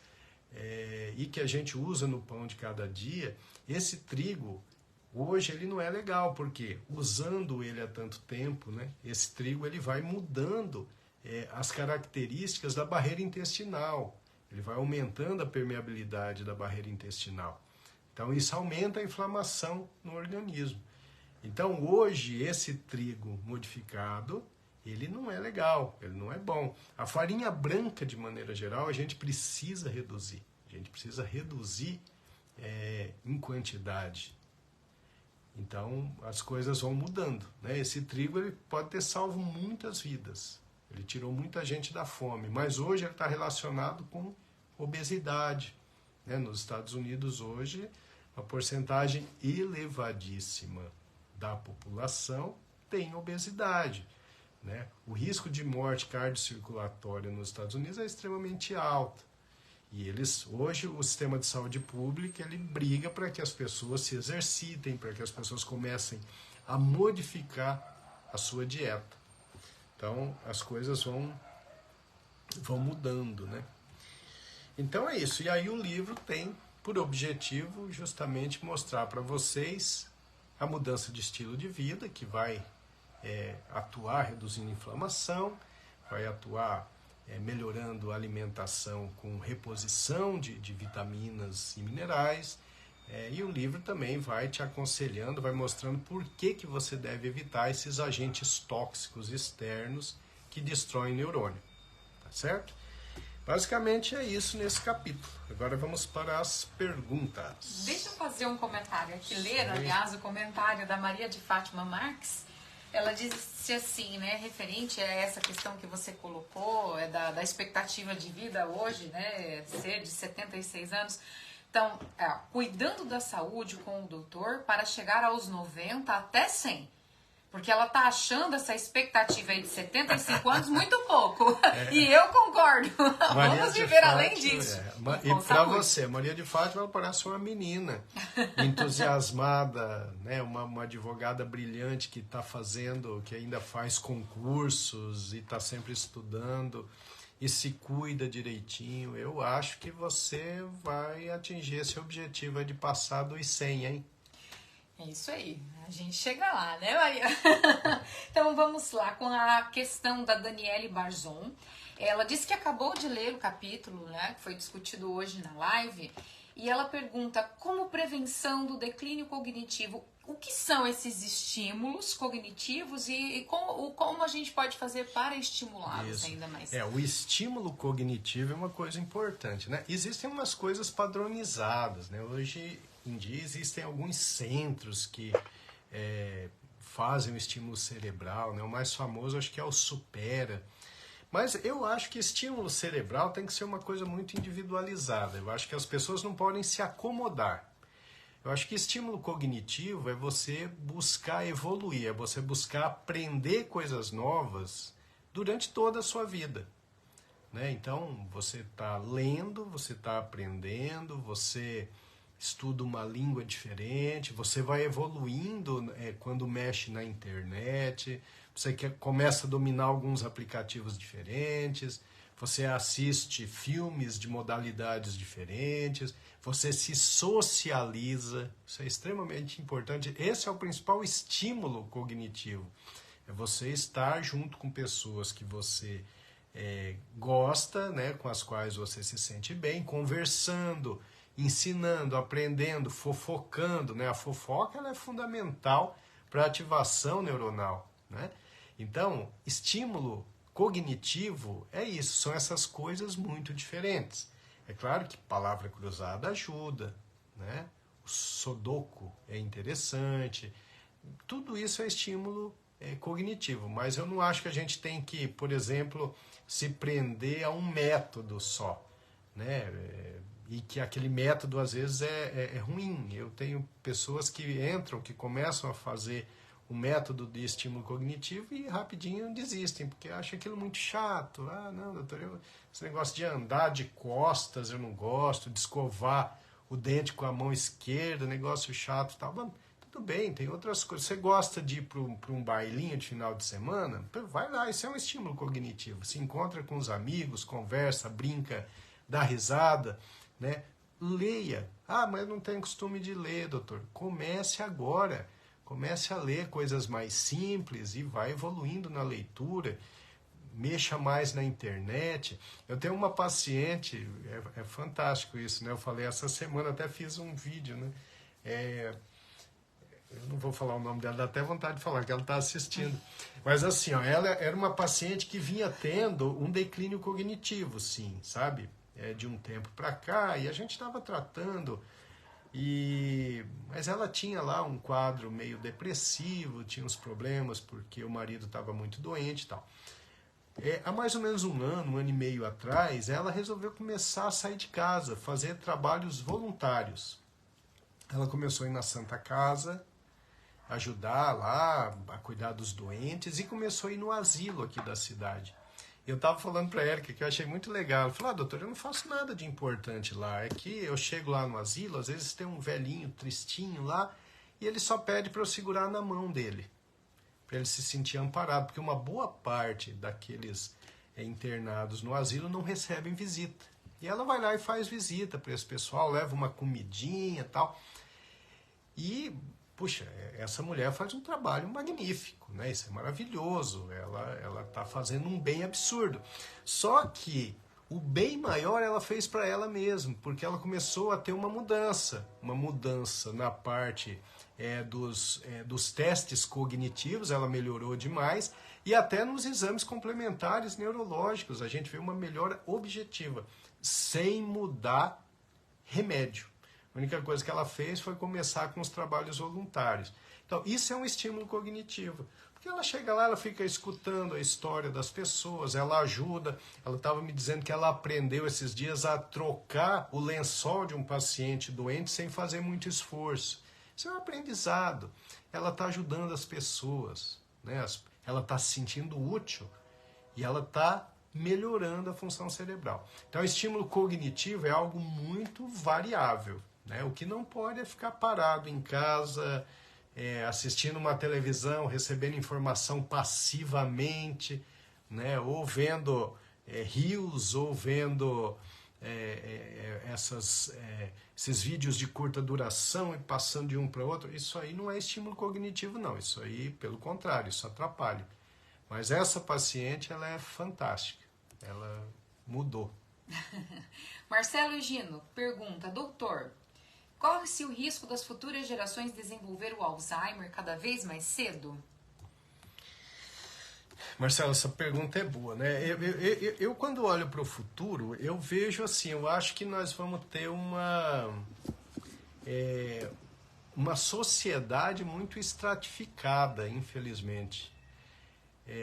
e que a gente usa no pão de cada dia. Esse trigo, hoje, ele não é legal, porque usando ele há tanto tempo, né, esse trigo ele vai mudando as características da barreira intestinal. Ele vai aumentando a permeabilidade da barreira intestinal. Então, isso aumenta a inflamação no organismo. Então, hoje, esse trigo modificado, ele não é legal, ele não é bom. A farinha branca, de maneira geral, a gente precisa reduzir. A gente precisa reduzir em quantidade. Então, as coisas vão mudando, né? Esse trigo ele pode ter salvo muitas vidas. Ele tirou muita gente da fome, mas hoje ele está relacionado com obesidade, né? Nos Estados Unidos, hoje, uma porcentagem elevadíssima da população tem obesidade, né? O risco de morte cardiocirculatória nos Estados Unidos é extremamente alto. E hoje o sistema de saúde pública ele briga para que as pessoas se exercitem, para que as pessoas comecem a modificar a sua dieta. Então as coisas vão mudando, né? Então é isso. E aí o livro tem por objetivo justamente mostrar para vocês a mudança de estilo de vida, que vai atuar reduzindo a inflamação, vai atuar melhorando a alimentação com reposição de vitaminas e minerais. E o livro também vai te aconselhando, vai mostrando por que você deve evitar esses agentes tóxicos externos que destroem o neurônio. Tá certo? Basicamente é isso nesse capítulo. Agora vamos para as perguntas. Deixa eu fazer um comentário aqui, ler, aliás, o comentário da Maria de Fátima Marques. Ela disse assim, né, referente a essa questão que você colocou, da expectativa de vida hoje, né, ser de 76 anos. Então, cuidando da saúde com o doutor para chegar aos 90 até 100. Porque ela tá achando essa expectativa aí de 75 anos muito pouco. E eu concordo. Vamos viver além disso. E para você, Maria de Fátima, ela parece uma menina entusiasmada, né? Uma advogada brilhante que está fazendo, que ainda faz concursos e está sempre estudando e se cuida direitinho. Eu acho que você vai atingir esse objetivo de passar dos 100, hein? É isso aí, a gente chega lá, né, Maria? Então vamos lá com a questão da Daniele Barzon. Ela disse que acabou de ler o capítulo, né, que foi discutido hoje na live, e ela pergunta como prevenção do declínio cognitivo, o que são esses estímulos cognitivos e como a gente pode fazer para estimulá-los ainda mais? O estímulo cognitivo é uma coisa importante, né? Existem umas coisas padronizadas, né? Hoje em dia existem alguns centros que fazem o estímulo cerebral, né? O mais famoso acho que é o Supera. Mas eu acho que estímulo cerebral tem que ser uma coisa muito individualizada. Eu acho que as pessoas não podem se acomodar. Eu acho que estímulo cognitivo é você buscar evoluir, é você buscar aprender coisas novas durante toda a sua vida. Né? Então, você está lendo, você está aprendendo, você estuda uma língua diferente, você vai evoluindo quando mexe na internet, você começa a dominar alguns aplicativos diferentes, você assiste filmes de modalidades diferentes, você se socializa, isso é extremamente importante. Esse é o principal estímulo cognitivo, é você estar junto com pessoas que você gosta, né, com as quais você se sente bem, conversando, ensinando, aprendendo, fofocando, né? A fofoca ela é fundamental para a ativação neuronal, né? Então, estímulo cognitivo é isso, são essas coisas muito diferentes. É claro que palavra cruzada ajuda, né? O Sudoku é interessante, tudo isso é estímulo cognitivo, mas eu não acho que a gente tem que, por exemplo, se prender a um método só, né? E que aquele método às vezes é ruim. Eu tenho pessoas que entram, que começam a fazer o método de estímulo cognitivo e rapidinho desistem, porque acham aquilo muito chato. Ah, não, doutor, esse negócio de andar de costas eu não gosto, de escovar o dente com a mão esquerda, negócio chato e tal. Mas, tudo bem, tem outras coisas. Você gosta de ir para um bailinho de final de semana? Vai lá, isso é um estímulo cognitivo. Se encontra com os amigos, conversa, brinca, dá risada, né? Leia. Ah, mas eu não tenho costume de ler, doutor. Comece agora. Comece a ler coisas mais simples e vai evoluindo na leitura. Mexa mais na internet. Eu tenho uma paciente, é fantástico isso, né? Eu falei essa semana, até fiz um vídeo, né? Eu não vou falar o nome dela, dá até vontade de falar que ela está assistindo. Mas assim, ó, ela era uma paciente que vinha tendo um declínio cognitivo, sim, sabe? De um tempo para cá, e a gente estava tratando, mas ela tinha lá um quadro meio depressivo, tinha uns problemas porque o marido estava muito doente e tal. Há mais ou menos um ano e meio atrás, ela resolveu começar a sair de casa, fazer trabalhos voluntários. Ela começou a ir na Santa Casa, ajudar lá a cuidar dos doentes, e começou a ir no asilo aqui da cidade. Eu estava falando para a Érica que eu achei muito legal. Ela falou, doutor, eu não faço nada de importante lá. É que eu chego lá no asilo, às vezes tem um velhinho tristinho lá, e ele só pede para eu segurar na mão dele, para ele se sentir amparado, porque uma boa parte daqueles internados no asilo não recebem visita. E ela vai lá e faz visita para esse pessoal, leva uma comidinha e tal. E, puxa, essa mulher faz um trabalho magnífico, né? Isso é maravilhoso, ela está fazendo um bem absurdo. Só que o bem maior ela fez para ela mesma, porque ela começou a ter uma mudança na parte dos testes cognitivos, ela melhorou demais, e até nos exames complementares neurológicos a gente vê uma melhora objetiva, sem mudar remédio. A única coisa que ela fez foi começar com os trabalhos voluntários. Então, isso é um estímulo cognitivo. Porque ela chega lá, ela fica escutando a história das pessoas, ela ajuda. Ela estava me dizendo que ela aprendeu esses dias a trocar o lençol de um paciente doente sem fazer muito esforço. Isso é um aprendizado. Ela está ajudando as pessoas, né? Ela está se sentindo útil e ela está melhorando a função cerebral. Então, o estímulo cognitivo é algo muito variável, né? O que não pode é ficar parado em casa, assistindo uma televisão, recebendo informação passivamente, né? Ou vendo reels, ou vendo esses vídeos de curta duração e passando de um para outro. Isso aí não é estímulo cognitivo, não. Isso aí, pelo contrário, isso atrapalha. Mas essa paciente, ela é fantástica. Ela mudou. Marcelo Gino pergunta, doutor, corre-se o risco das futuras gerações desenvolver o Alzheimer cada vez mais cedo? Marcelo, essa pergunta é boa, né? Eu quando olho para o futuro, eu vejo assim, eu acho que nós vamos ter uma sociedade muito estratificada, infelizmente.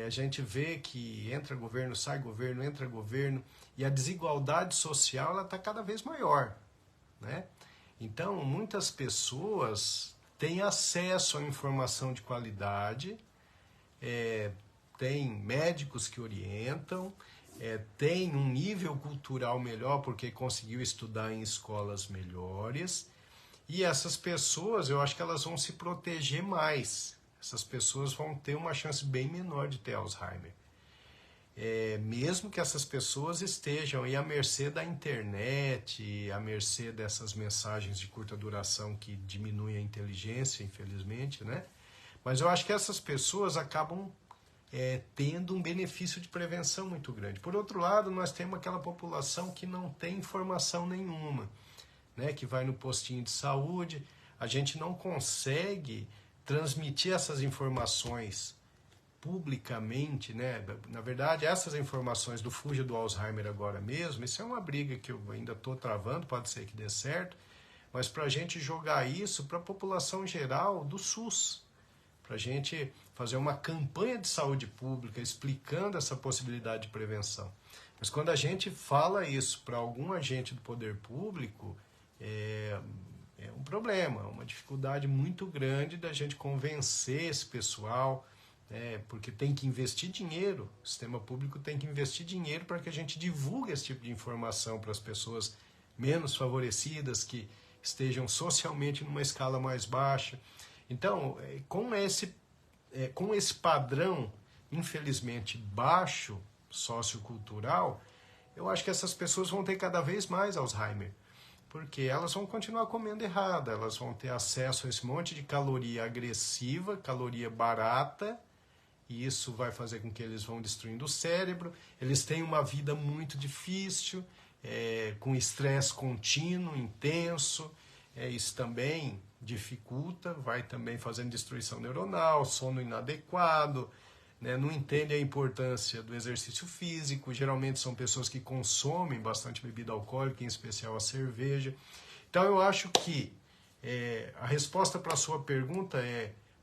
A gente vê que entra governo, sai governo, entra governo, e a desigualdade social está cada vez maior, né? Então, muitas pessoas têm acesso à informação de qualidade, tem médicos que orientam, tem um nível cultural melhor porque conseguiu estudar em escolas melhores, e essas pessoas, eu acho que elas vão se proteger mais. Essas pessoas vão ter uma chance bem menor de ter Alzheimer. Mesmo que essas pessoas estejam aí à mercê da internet, à mercê dessas mensagens de curta duração que diminuem a inteligência, infelizmente, né? Mas eu acho que essas pessoas acabam tendo um benefício de prevenção muito grande. Por outro lado, nós temos aquela população que não tem informação nenhuma, né? Que vai no postinho de saúde, a gente não consegue transmitir essas informações publicamente, né? Na verdade, essas informações do Fuja do Alzheimer agora mesmo, isso é uma briga que eu ainda estou travando, pode ser que dê certo, mas para a gente jogar isso para a população geral do SUS, para a gente fazer uma campanha de saúde pública explicando essa possibilidade de prevenção. Mas quando a gente fala isso para algum agente do poder público, é um problema, uma dificuldade muito grande da gente convencer esse pessoal, porque tem que investir dinheiro, o sistema público tem que investir dinheiro para que a gente divulgue esse tipo de informação para as pessoas menos favorecidas, que estejam socialmente numa escala mais baixa. Então, com esse padrão, infelizmente, baixo, sociocultural, eu acho que essas pessoas vão ter cada vez mais Alzheimer, porque elas vão continuar comendo errado, elas vão ter acesso a esse monte de caloria agressiva, caloria barata, e isso vai fazer com que eles vão destruindo o cérebro. Eles têm uma vida muito difícil, com estresse contínuo, intenso, isso também dificulta, vai também fazendo destruição neuronal, sono inadequado, né? Não entende a importância do exercício físico, geralmente são pessoas que consomem bastante bebida alcoólica, em especial a cerveja. Então eu acho que a resposta para a sua pergunta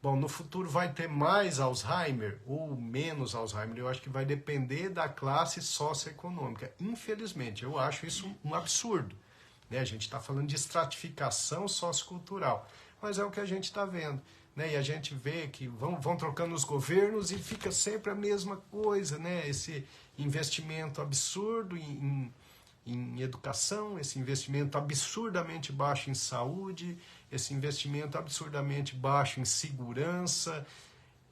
bom, no futuro vai ter mais Alzheimer ou menos Alzheimer? Eu acho que vai depender da classe socioeconômica. Infelizmente, eu acho isso um absurdo. A gente está falando de estratificação sociocultural, mas é o que a gente está vendo. E a gente vê que vão trocando os governos e fica sempre a mesma coisa, né? Esse investimento absurdo em educação, esse investimento absurdamente baixo em saúde, esse investimento absurdamente baixo em segurança.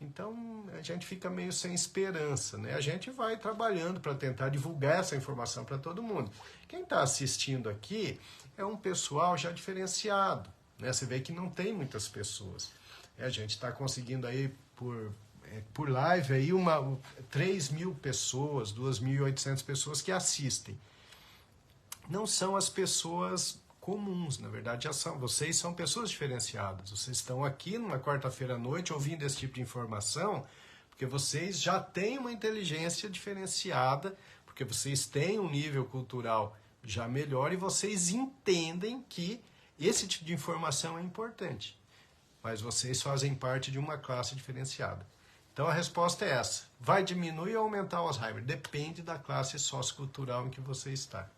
Então a gente fica meio sem esperança, né? A gente vai trabalhando para tentar divulgar essa informação para todo mundo. Quem está assistindo aqui é um pessoal já diferenciado, né? Você vê que não tem muitas pessoas. A gente está conseguindo aí por live aí 3.000 pessoas, 2.800 pessoas que assistem. Não são as pessoas comuns, na verdade vocês são pessoas diferenciadas. Vocês estão aqui numa quarta-feira à noite ouvindo esse tipo de informação porque vocês já têm uma inteligência diferenciada, porque vocês têm um nível cultural já melhor e vocês entendem que esse tipo de informação é importante. Mas vocês fazem parte de uma classe diferenciada. Então a resposta é essa. Vai diminuir ou aumentar o Alzheimer? Depende da classe sociocultural em que você está.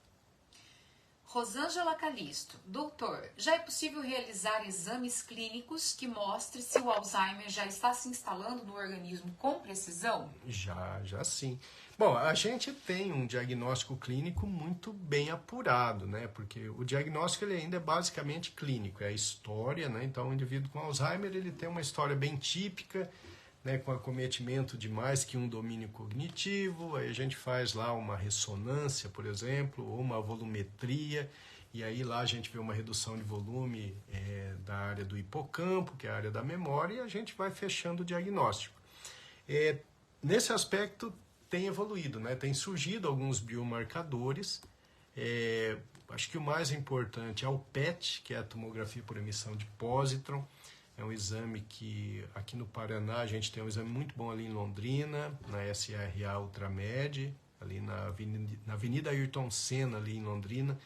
Rosângela Calisto, doutor, já é possível realizar exames clínicos que mostrem se o Alzheimer já está se instalando no organismo com precisão? Já sim. Bom, a gente tem um diagnóstico clínico muito bem apurado, né? Porque o diagnóstico ele ainda é basicamente clínico, é a história, né? Então, o indivíduo com Alzheimer ele tem uma história bem típica, né? Com acometimento de mais que um domínio cognitivo. Aí a gente faz lá uma ressonância, por exemplo, ou uma volumetria, e aí lá a gente vê uma redução de volume da área do hipocampo, que é a área da memória, e a gente vai fechando o diagnóstico. Nesse aspecto tem evoluído, né? Tem surgido alguns biomarcadores. Acho que o mais importante é o PET, que é a tomografia por emissão de pósitron. É um exame que aqui no Paraná a gente tem um exame muito bom ali em Londrina, na SRA Ultramed, ali na Avenida Ayrton Senna, ali em Londrina,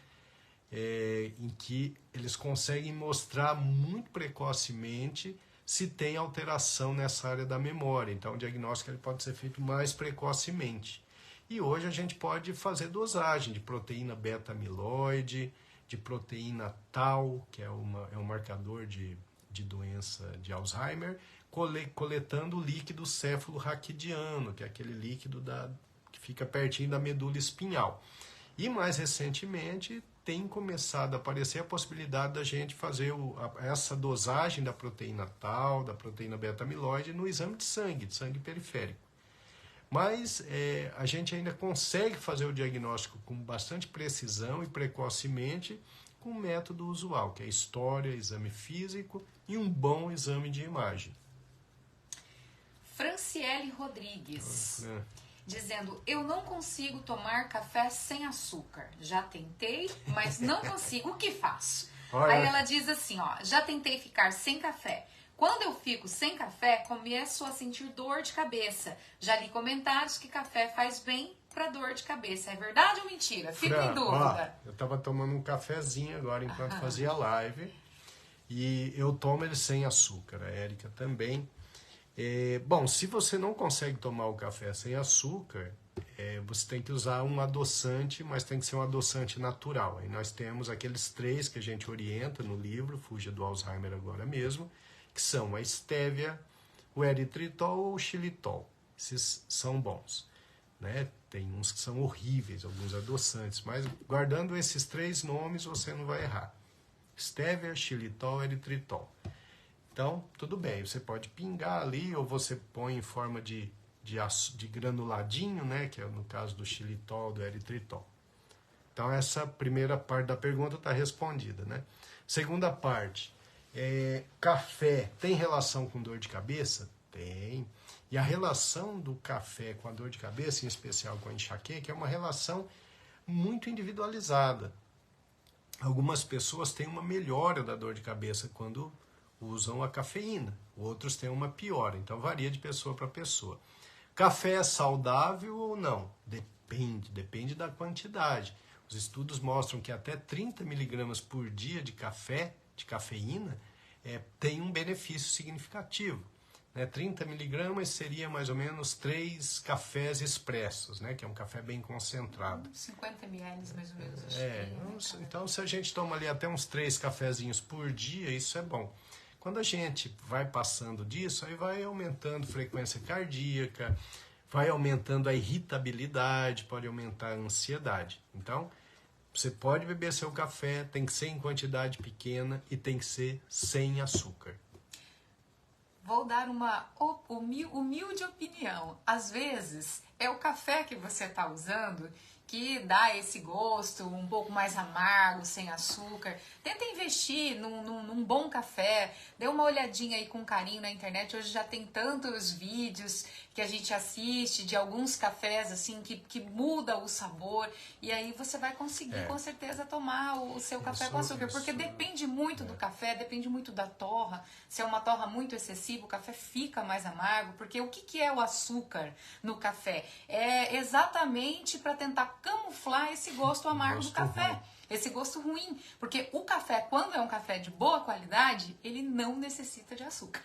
em que eles conseguem mostrar muito precocemente se tem alteração nessa área da memória. Então, o diagnóstico ele pode ser feito mais precocemente. E hoje a gente pode fazer dosagem de proteína beta-amiloide, de proteína tau, que é um marcador de doença de Alzheimer, coletando o líquido céfalo-raquidiano, que é aquele líquido que fica pertinho da medula espinhal. E mais recentemente tem começado a aparecer a possibilidade da gente fazer essa dosagem da proteína tau, da proteína beta-amiloide no exame de sangue periférico. Mas a gente ainda consegue fazer o diagnóstico com bastante precisão e precocemente com o método usual, que é história, exame físico e um bom exame de imagem. Franciele Rodrigues, dizendo, eu não consigo tomar café sem açúcar. Já tentei, mas não consigo. O que faço? Olha. Aí ela diz assim, ó, já tentei ficar sem café. Quando eu fico sem café, começo a sentir dor de cabeça. Já li comentários que café faz bem para dor de cabeça. É verdade ou mentira? Fico em dúvida. Eu estava tomando um cafezinho agora enquanto fazia live. E eu tomo ele sem açúcar. A Érica também. Bom, se você não consegue tomar o café sem açúcar, você tem que usar um adoçante, mas tem que ser um adoçante natural. Aí nós temos aqueles 3 que a gente orienta no livro, Fuja do Alzheimer agora mesmo, que são a estévia, o eritritol ou o xilitol. Esses são bons, né? Tem uns que são horríveis, alguns adoçantes, mas guardando esses 3 nomes você não vai errar. Estévia, xilitol, eritritol. Então, tudo bem, você pode pingar ali ou você põe em forma de granuladinho, né? Que é no caso do xilitol, do eritritol. Então, essa primeira parte da pergunta está respondida, né? Segunda parte. Café tem relação com dor de cabeça? Tem. E a relação do café com a dor de cabeça, em especial com a enxaqueca, é uma relação muito individualizada. Algumas pessoas têm uma melhora da dor de cabeça quando usam a cafeína, outros têm uma piora, então varia de pessoa para pessoa. Café é saudável ou não? Depende da quantidade. Os estudos mostram que até 30 miligramas por dia de cafeína, tem um benefício significativo. 30 miligramas seria mais ou menos 3 cafés expressos, né? Que é um café bem concentrado. 50 ml mais ou menos. Então, se a gente toma ali até uns 3 cafezinhos por dia, isso é bom. Quando a gente vai passando disso, aí vai aumentando a frequência cardíaca, vai aumentando a irritabilidade, pode aumentar a ansiedade. Então, você pode beber seu café, tem que ser em quantidade pequena e tem que ser sem açúcar. Vou dar uma humilde opinião. Às vezes, é o café que você está usando que dá esse gosto um pouco mais amargo, sem açúcar. Tenta investir num bom café. Dê uma olhadinha aí com carinho na internet. Hoje já tem tantos vídeos que a gente assiste de alguns cafés assim que muda o sabor. E aí você vai conseguir com certeza tomar o seu café com açúcar. Porque depende muito do café, depende muito da torra. Se é uma torra muito excessiva, o café fica mais amargo. Porque o que é o açúcar no café? É exatamente para tentar camuflar esse gosto amargo do café. Ruim. Esse gosto ruim, porque o café, quando é um café de boa qualidade, ele não necessita de açúcar.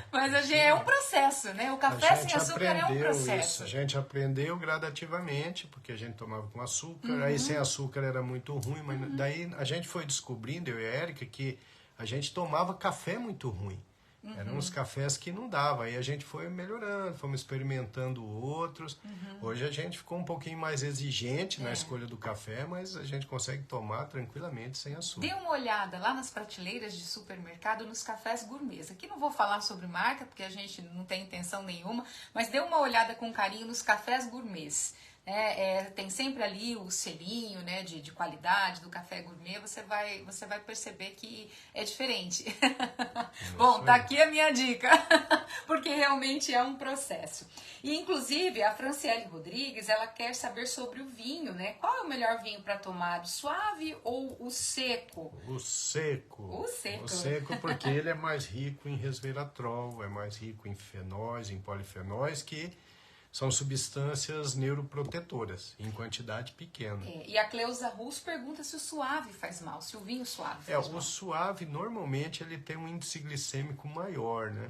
Mas é um processo, né? O café sem açúcar é um processo. Isso. A gente aprendeu gradativamente, porque a gente tomava com açúcar, aí sem açúcar era muito ruim, mas daí a gente foi descobrindo, eu e a Érica, que a gente tomava café muito ruim. Eram uns cafés que não dava. Aí a gente foi melhorando, fomos experimentando outros. Hoje a gente ficou um pouquinho mais exigente na escolha do café, mas a gente consegue tomar tranquilamente sem açúcar. Dê uma olhada lá nas prateleiras de supermercado, nos cafés gourmets. Aqui não vou falar sobre marca, porque a gente não tem intenção nenhuma, mas dê uma olhada com carinho nos cafés gourmets. Tem sempre ali o selinho, né, de qualidade do café gourmet, você vai perceber que é diferente. Bom, tá aqui a minha dica, porque realmente é um processo. E inclusive a Franciele Rodrigues, ela quer saber sobre o vinho, né? Qual é o melhor vinho para tomar, o suave ou o seco? O seco. O seco. O seco porque ele é mais rico em resveratrol, é mais rico em fenóis, em polifenóis, que são substâncias neuroprotetoras, em quantidade pequena. E a Cleusa Russo pergunta se o suave faz mal, se o vinho suave faz mal. O suave, normalmente, ele tem um índice glicêmico maior, né?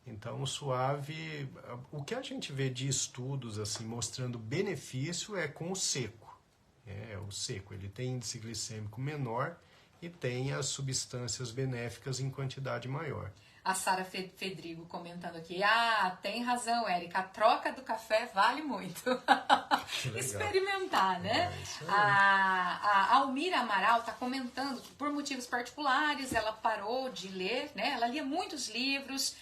Então, o suave... O que a gente vê de estudos, assim, mostrando benefício é com o seco. O seco, ele tem índice glicêmico menor e tem as substâncias benéficas em quantidade maior. A Sara Fedrigo comentando aqui, tem razão, Érica, a troca do café vale muito. Experimentar, né? A Almira Amaral está comentando que por motivos particulares ela parou de ler, né? Ela lia muitos livros,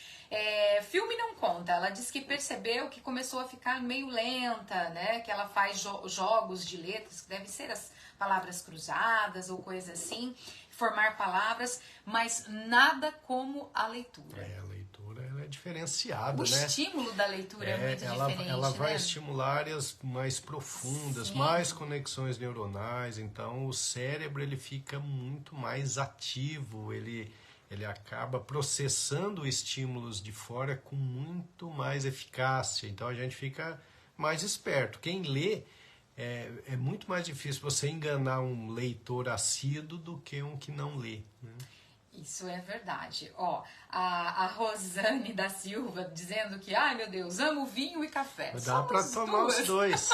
filme não conta, ela disse que percebeu que começou a ficar meio lenta, né? Que ela faz jogos de letras, que devem ser as palavras cruzadas ou coisa assim, formar palavras, mas nada como a leitura. A leitura ela é diferenciada, o né? O estímulo da leitura é muito diferente, ela vai né? estimular áreas mais profundas, Sim. mais conexões neuronais, então o cérebro ele fica muito mais ativo, ele acaba processando estímulos de fora com muito mais eficácia, então a gente fica mais esperto. Quem lê, é muito mais difícil você enganar um leitor assíduo do que um que não lê, né? Isso é verdade. A Rosane da Silva dizendo que, ai meu Deus, amo vinho e café. Dá para tomar os dois.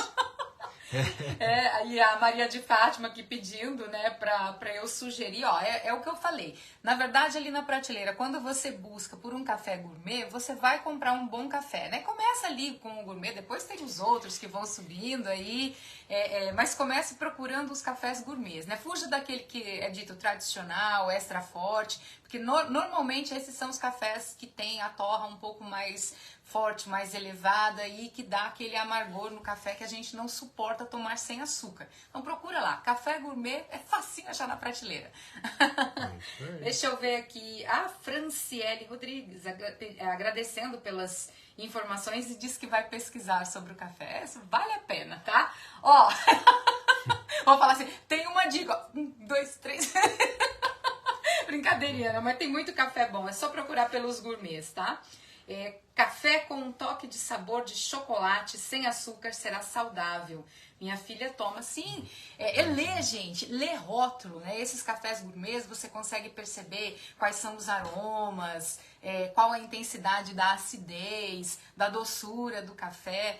E a Maria de Fátima aqui pedindo, né, pra eu sugerir, é o que eu falei. Na verdade, ali na prateleira, quando você busca por um café gourmet, você vai comprar um bom café, né? Começa ali com o gourmet, depois tem os outros que vão subindo aí, mas comece procurando os cafés gourmets, né? Fuja daquele que é dito tradicional, extra forte, porque normalmente esses são os cafés que tem a torra um pouco mais forte, mais elevada e que dá aquele amargor no café que a gente não suporta tomar sem açúcar. Então procura lá, café gourmet, é facinho achar na prateleira. Deixa eu ver aqui, a Franciele Rodrigues agradecendo pelas informações e diz que vai pesquisar sobre o café. Isso vale a pena, tá? Vou falar assim, tem uma dica, 1, 2, 3... Brincadeirinha, mas tem muito café bom, é só procurar pelos gourmets, tá? Café com um toque de sabor de chocolate, sem açúcar, será saudável. Minha filha toma, sim. Lê, gente, lê rótulo, né? Esses cafés gourmets você consegue perceber quais são os aromas, qual a intensidade da acidez, da doçura do café.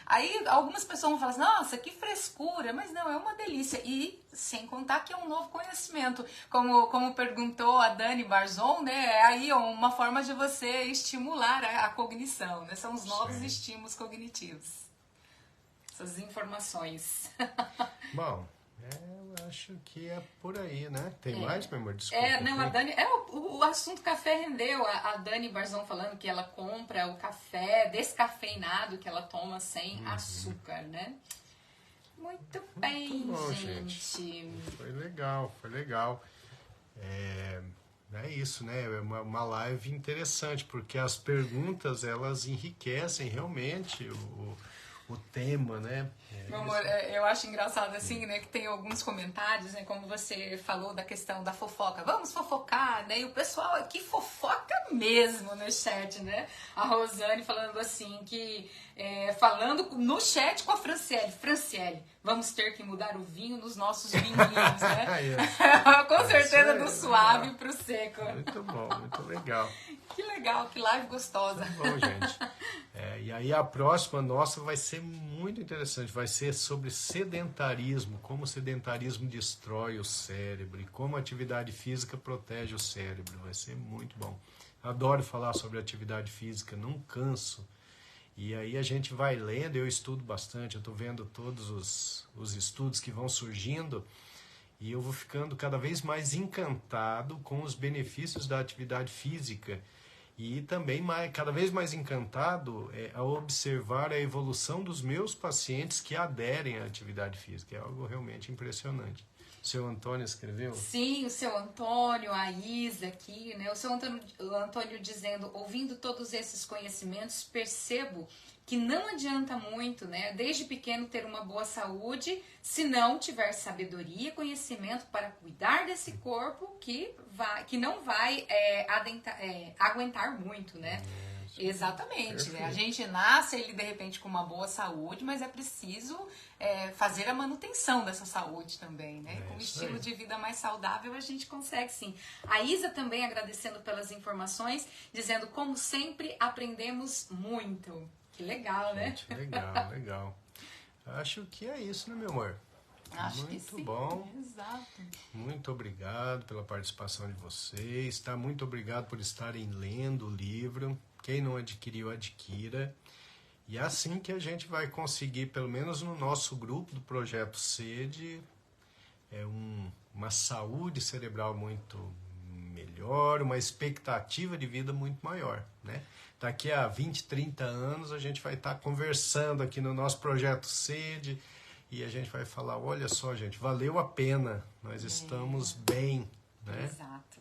Aí algumas pessoas vão falar assim, nossa, que frescura, mas não, é uma delícia. E sem contar que é um novo conhecimento. Como perguntou a Dani Barzon, né? É aí uma forma de você estimular a cognição, né? São os novos estímulos cognitivos. Essas informações. Bom, eu acho que é por aí, né? Tem mais, meu amor? Desculpa. Não, a Dani... o assunto café rendeu. A Dani Barzon falando que ela compra o café descafeinado que ela toma sem açúcar, né? Muito bem, muito bom, gente. Foi legal. É isso, né? É uma live interessante, porque as perguntas, elas enriquecem realmente o tema, né? Meu amor, eu acho engraçado assim, né, que tem alguns comentários, né, como você falou da questão da fofoca. Vamos fofocar, né? E o pessoal aqui fofoca mesmo no chat, né? A Rosane falando assim, que falando no chat com a Franciele. Franciele, vamos ter que mudar o vinho nos nossos vinhinhos, né? Com certeza do suave pro seco. Muito bom, muito legal. Que legal, que live gostosa. Muito bom, gente. E aí a próxima nossa vai ser muito interessante, vai ser sobre sedentarismo, como o sedentarismo destrói o cérebro e como a atividade física protege o cérebro, vai ser muito bom. Adoro falar sobre atividade física, não canso. E aí a gente vai lendo, eu estudo bastante, eu estou vendo todos os estudos que vão surgindo e eu vou ficando cada vez mais encantado com os benefícios da atividade física. E também cada vez mais encantado a observar a evolução dos meus pacientes que aderem à atividade física. É algo realmente impressionante. O seu Antônio escreveu? Sim, o seu Antônio, a Isa aqui, né? O seu Antônio dizendo, ouvindo todos esses conhecimentos, percebo que não adianta muito, né? Desde pequeno ter uma boa saúde, se não tiver sabedoria e conhecimento para cuidar desse corpo que não vai aguentar muito, né? Exatamente, né? A gente nasce ele de repente com uma boa saúde, mas é preciso fazer a manutenção dessa saúde também, né? Com um estilo de vida mais saudável a gente consegue sim. A Isa também agradecendo pelas informações, dizendo como sempre aprendemos muito. Que legal, gente, né? Legal, legal. Acho que é isso, né, meu amor? Acho muito que sim. Bom. Exato. Muito obrigado pela participação de vocês. Tá? Muito obrigado por estarem lendo o livro. Quem não adquiriu, adquira. E é assim que a gente vai conseguir, pelo menos no nosso grupo do Projeto Sede, uma saúde cerebral muito melhor, uma expectativa de vida muito maior, né? Daqui a 20, 30 anos a gente vai estar conversando aqui no nosso Projeto Sede e a gente vai falar, olha só, gente, valeu a pena, nós estamos bem, né? Exato.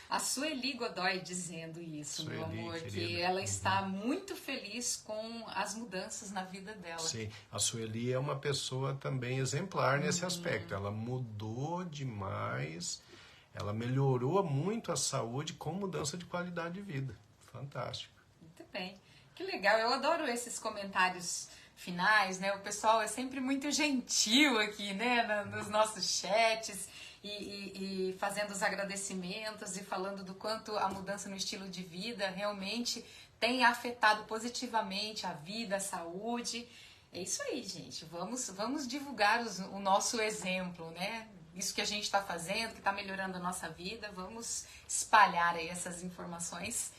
A Sueli Godoy dizendo isso, Sueli, meu amor, querida, que ela está muito feliz com as mudanças na vida dela. Sim, a Sueli é uma pessoa também exemplar nesse aspecto, ela mudou demais, ela melhorou muito a saúde com mudança de qualidade de vida, fantástico. Muito bem, que legal, eu adoro esses comentários finais, né? O pessoal é sempre muito gentil aqui, né? Nos nossos chats e fazendo os agradecimentos e falando do quanto a mudança no estilo de vida realmente tem afetado positivamente a vida, a saúde. É isso aí, gente. Vamos divulgar o nosso exemplo, né? Isso que a gente está fazendo, que está melhorando a nossa vida, vamos espalhar aí essas informações.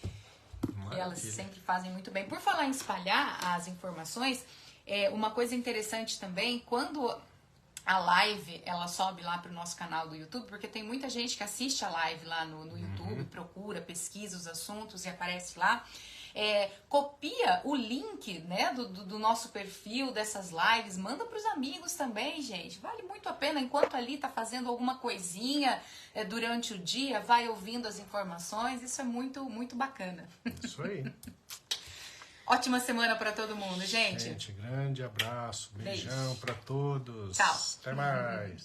E elas sempre fazem muito bem. Por falar em espalhar as informações, uma coisa interessante também, quando a live ela sobe lá para o nosso canal do YouTube, porque tem muita gente que assiste a live lá no YouTube, procura, pesquisa os assuntos e aparece lá. Copia o link, né, do nosso perfil, dessas lives, manda para os amigos também, gente. Vale muito a pena, enquanto ali tá fazendo alguma coisinha durante o dia, vai ouvindo as informações, isso é muito, muito bacana. Isso aí. Ótima semana para todo mundo, gente. Gente, grande abraço, beijão para todos. Tchau. Até mais.